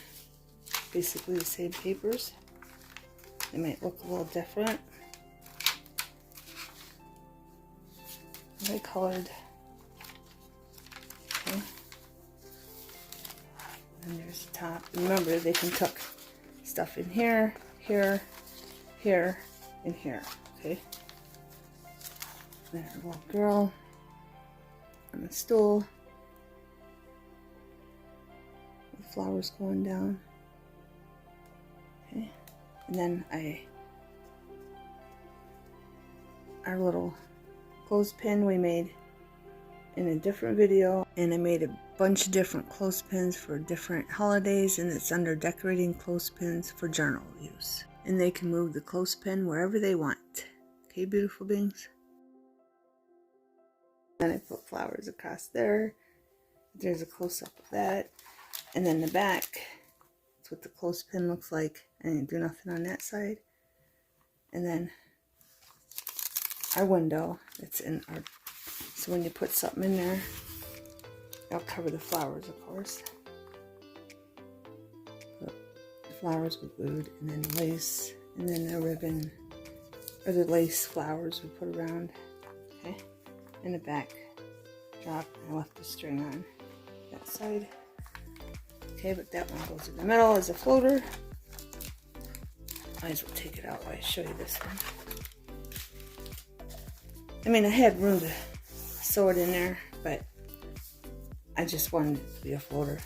basically the same papers. They might look a little different. I colored. Okay. And there's the top. Remember, they can tuck stuff in here, here, here, and here. Okay. There's a little girl on the stool. The flowers going down. Okay. And then our little clothespin we made in a different video, and I made a bunch of different clothespins for different holidays, and it's under decorating clothespins for journal use, and they can move the clothespin wherever they want. Okay, beautiful beings. Then I put flowers across there. There's a close-up of that, and then the back, that's what the clothespin looks like. I didn't do nothing on that side. And then our window that's in our, so when you put something in there, it'll cover the flowers, of course. Put the flowers we glued, and then lace, and then the ribbon, or the lace flowers we put around. Okay, in the back drop, I left the string on that side. Okay, but that one goes in the middle as a floater. Might as well take it out while I show you this one. I mean, I had room to sew it in there, but I just wanted it to be a floater.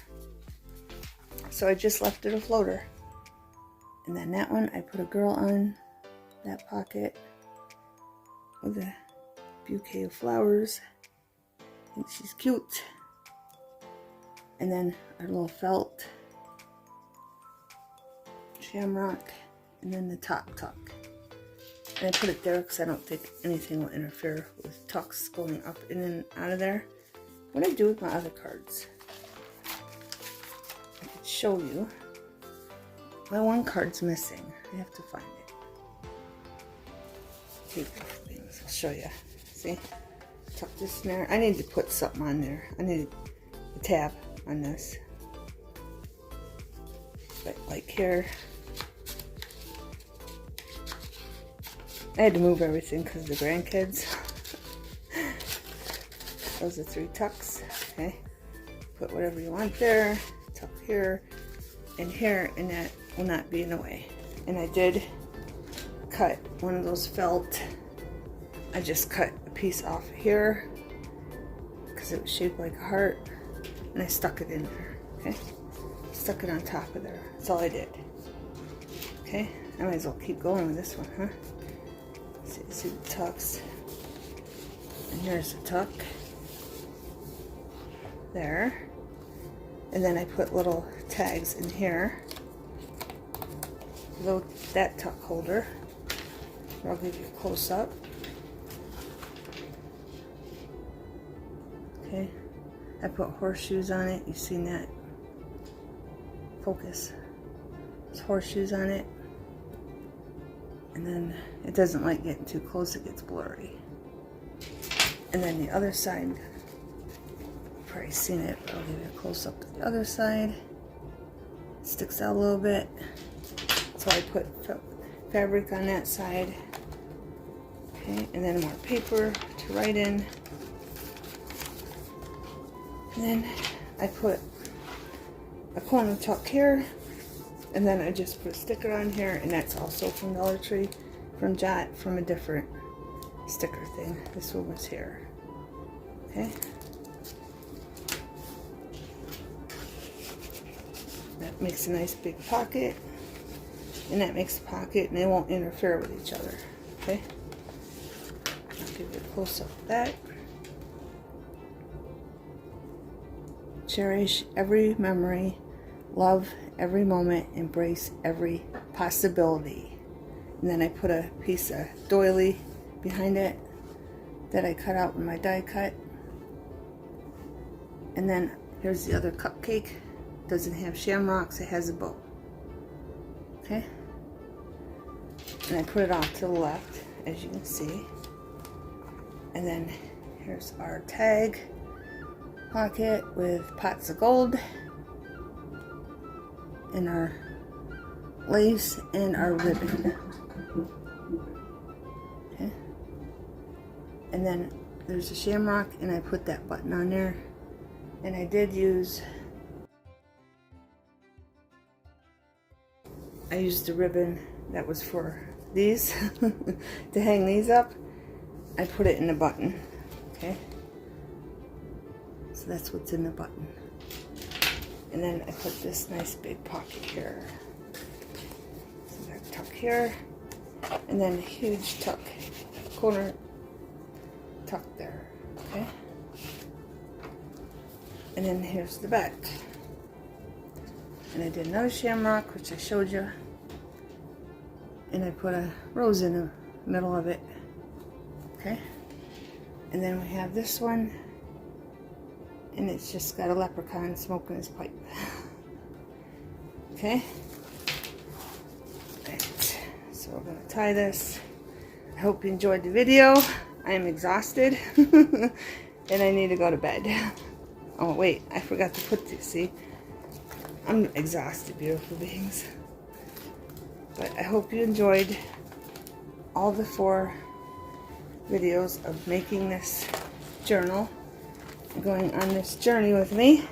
So I just left it a floater. And then that one, I put a girl on that pocket with a bouquet of flowers. I think she's cute. And then our little felt shamrock, and then the top tuck. And I put it there because I don't think anything will interfere with tucks going up in and out of there. What I do with my other cards, I could show you. My one card's missing. I have to find it. Things. I'll show you. See? Tuck this in there. I need to put something on there. I need a tab on this. But like here, I had to move everything because of the grandkids. Those are 3 tucks. Okay. Put whatever you want there. Tuck here and here, and that will not be in the way. And I did cut one of those felt. I just cut a piece off here because it was shaped like a heart, and I stuck it in there. Okay. Stuck it on top of there. That's all I did. Okay. I might as well keep going with this one, huh? See the tucks, and here's the tuck there, and then I put little tags in here below that tuck holder. I'll give you a close-up. Okay, I put horseshoes on it. You've seen that. Focus. There's horseshoes on it. And then it doesn't like getting too close, it gets blurry. And then the other side, you've probably seen it, but I'll give you a close up to the other side. It sticks out a little bit. So I put fabric on that side. Okay, and then more paper to write in. And then I put a corner tuck here. And then I just put a sticker on here, and that's also from Dollar Tree, from Jot, from a different sticker thing. This one was here. Okay. That makes a nice big pocket, and that makes a pocket, and they won't interfere with each other. Okay. I'll give you a close up of that. Cherish every memory. Love every moment, embrace every possibility. And then I put a piece of doily behind it that I cut out with my die cut. And then here's the other cupcake. Doesn't have shamrocks, it has a bow. Okay? And I put it off to the left, as you can see. And then here's our tag pocket with pots of gold. And our lace and our ribbon. Okay. And then there's a shamrock, and I put that button on there. And I did use, I used the ribbon that was for these to hang these up. I put it in the button. Okay. So that's what's in the button. And then I put this nice big pocket here. So that tuck here. And then a huge tuck, corner tuck there. Okay. And then here's the back. And I did another shamrock, which I showed you. And I put a rose in the middle of it. Okay. And then we have this one. And it's just got a leprechaun smoking his pipe. Okay. Right. So we're going to tie this. I hope you enjoyed the video. I am exhausted. And I need to go to bed. Oh, wait. I forgot to put this. See? I'm exhausted, beautiful beings. But I hope you enjoyed all the 4 videos of making this journal. Going on this journey with me.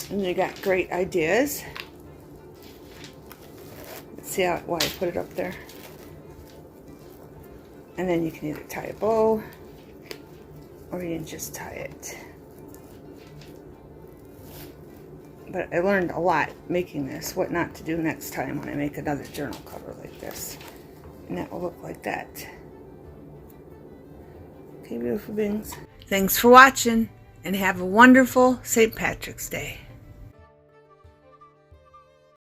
And you got great ideas. Let's see why I put it up there. And then you can either tie a bow or you can just tie it. But I learned a lot making this, what not to do next time when I make another journal cover like this. And that will look like that. Okay, beautiful beings. Thanks for watching, and have a wonderful St. Patrick's Day.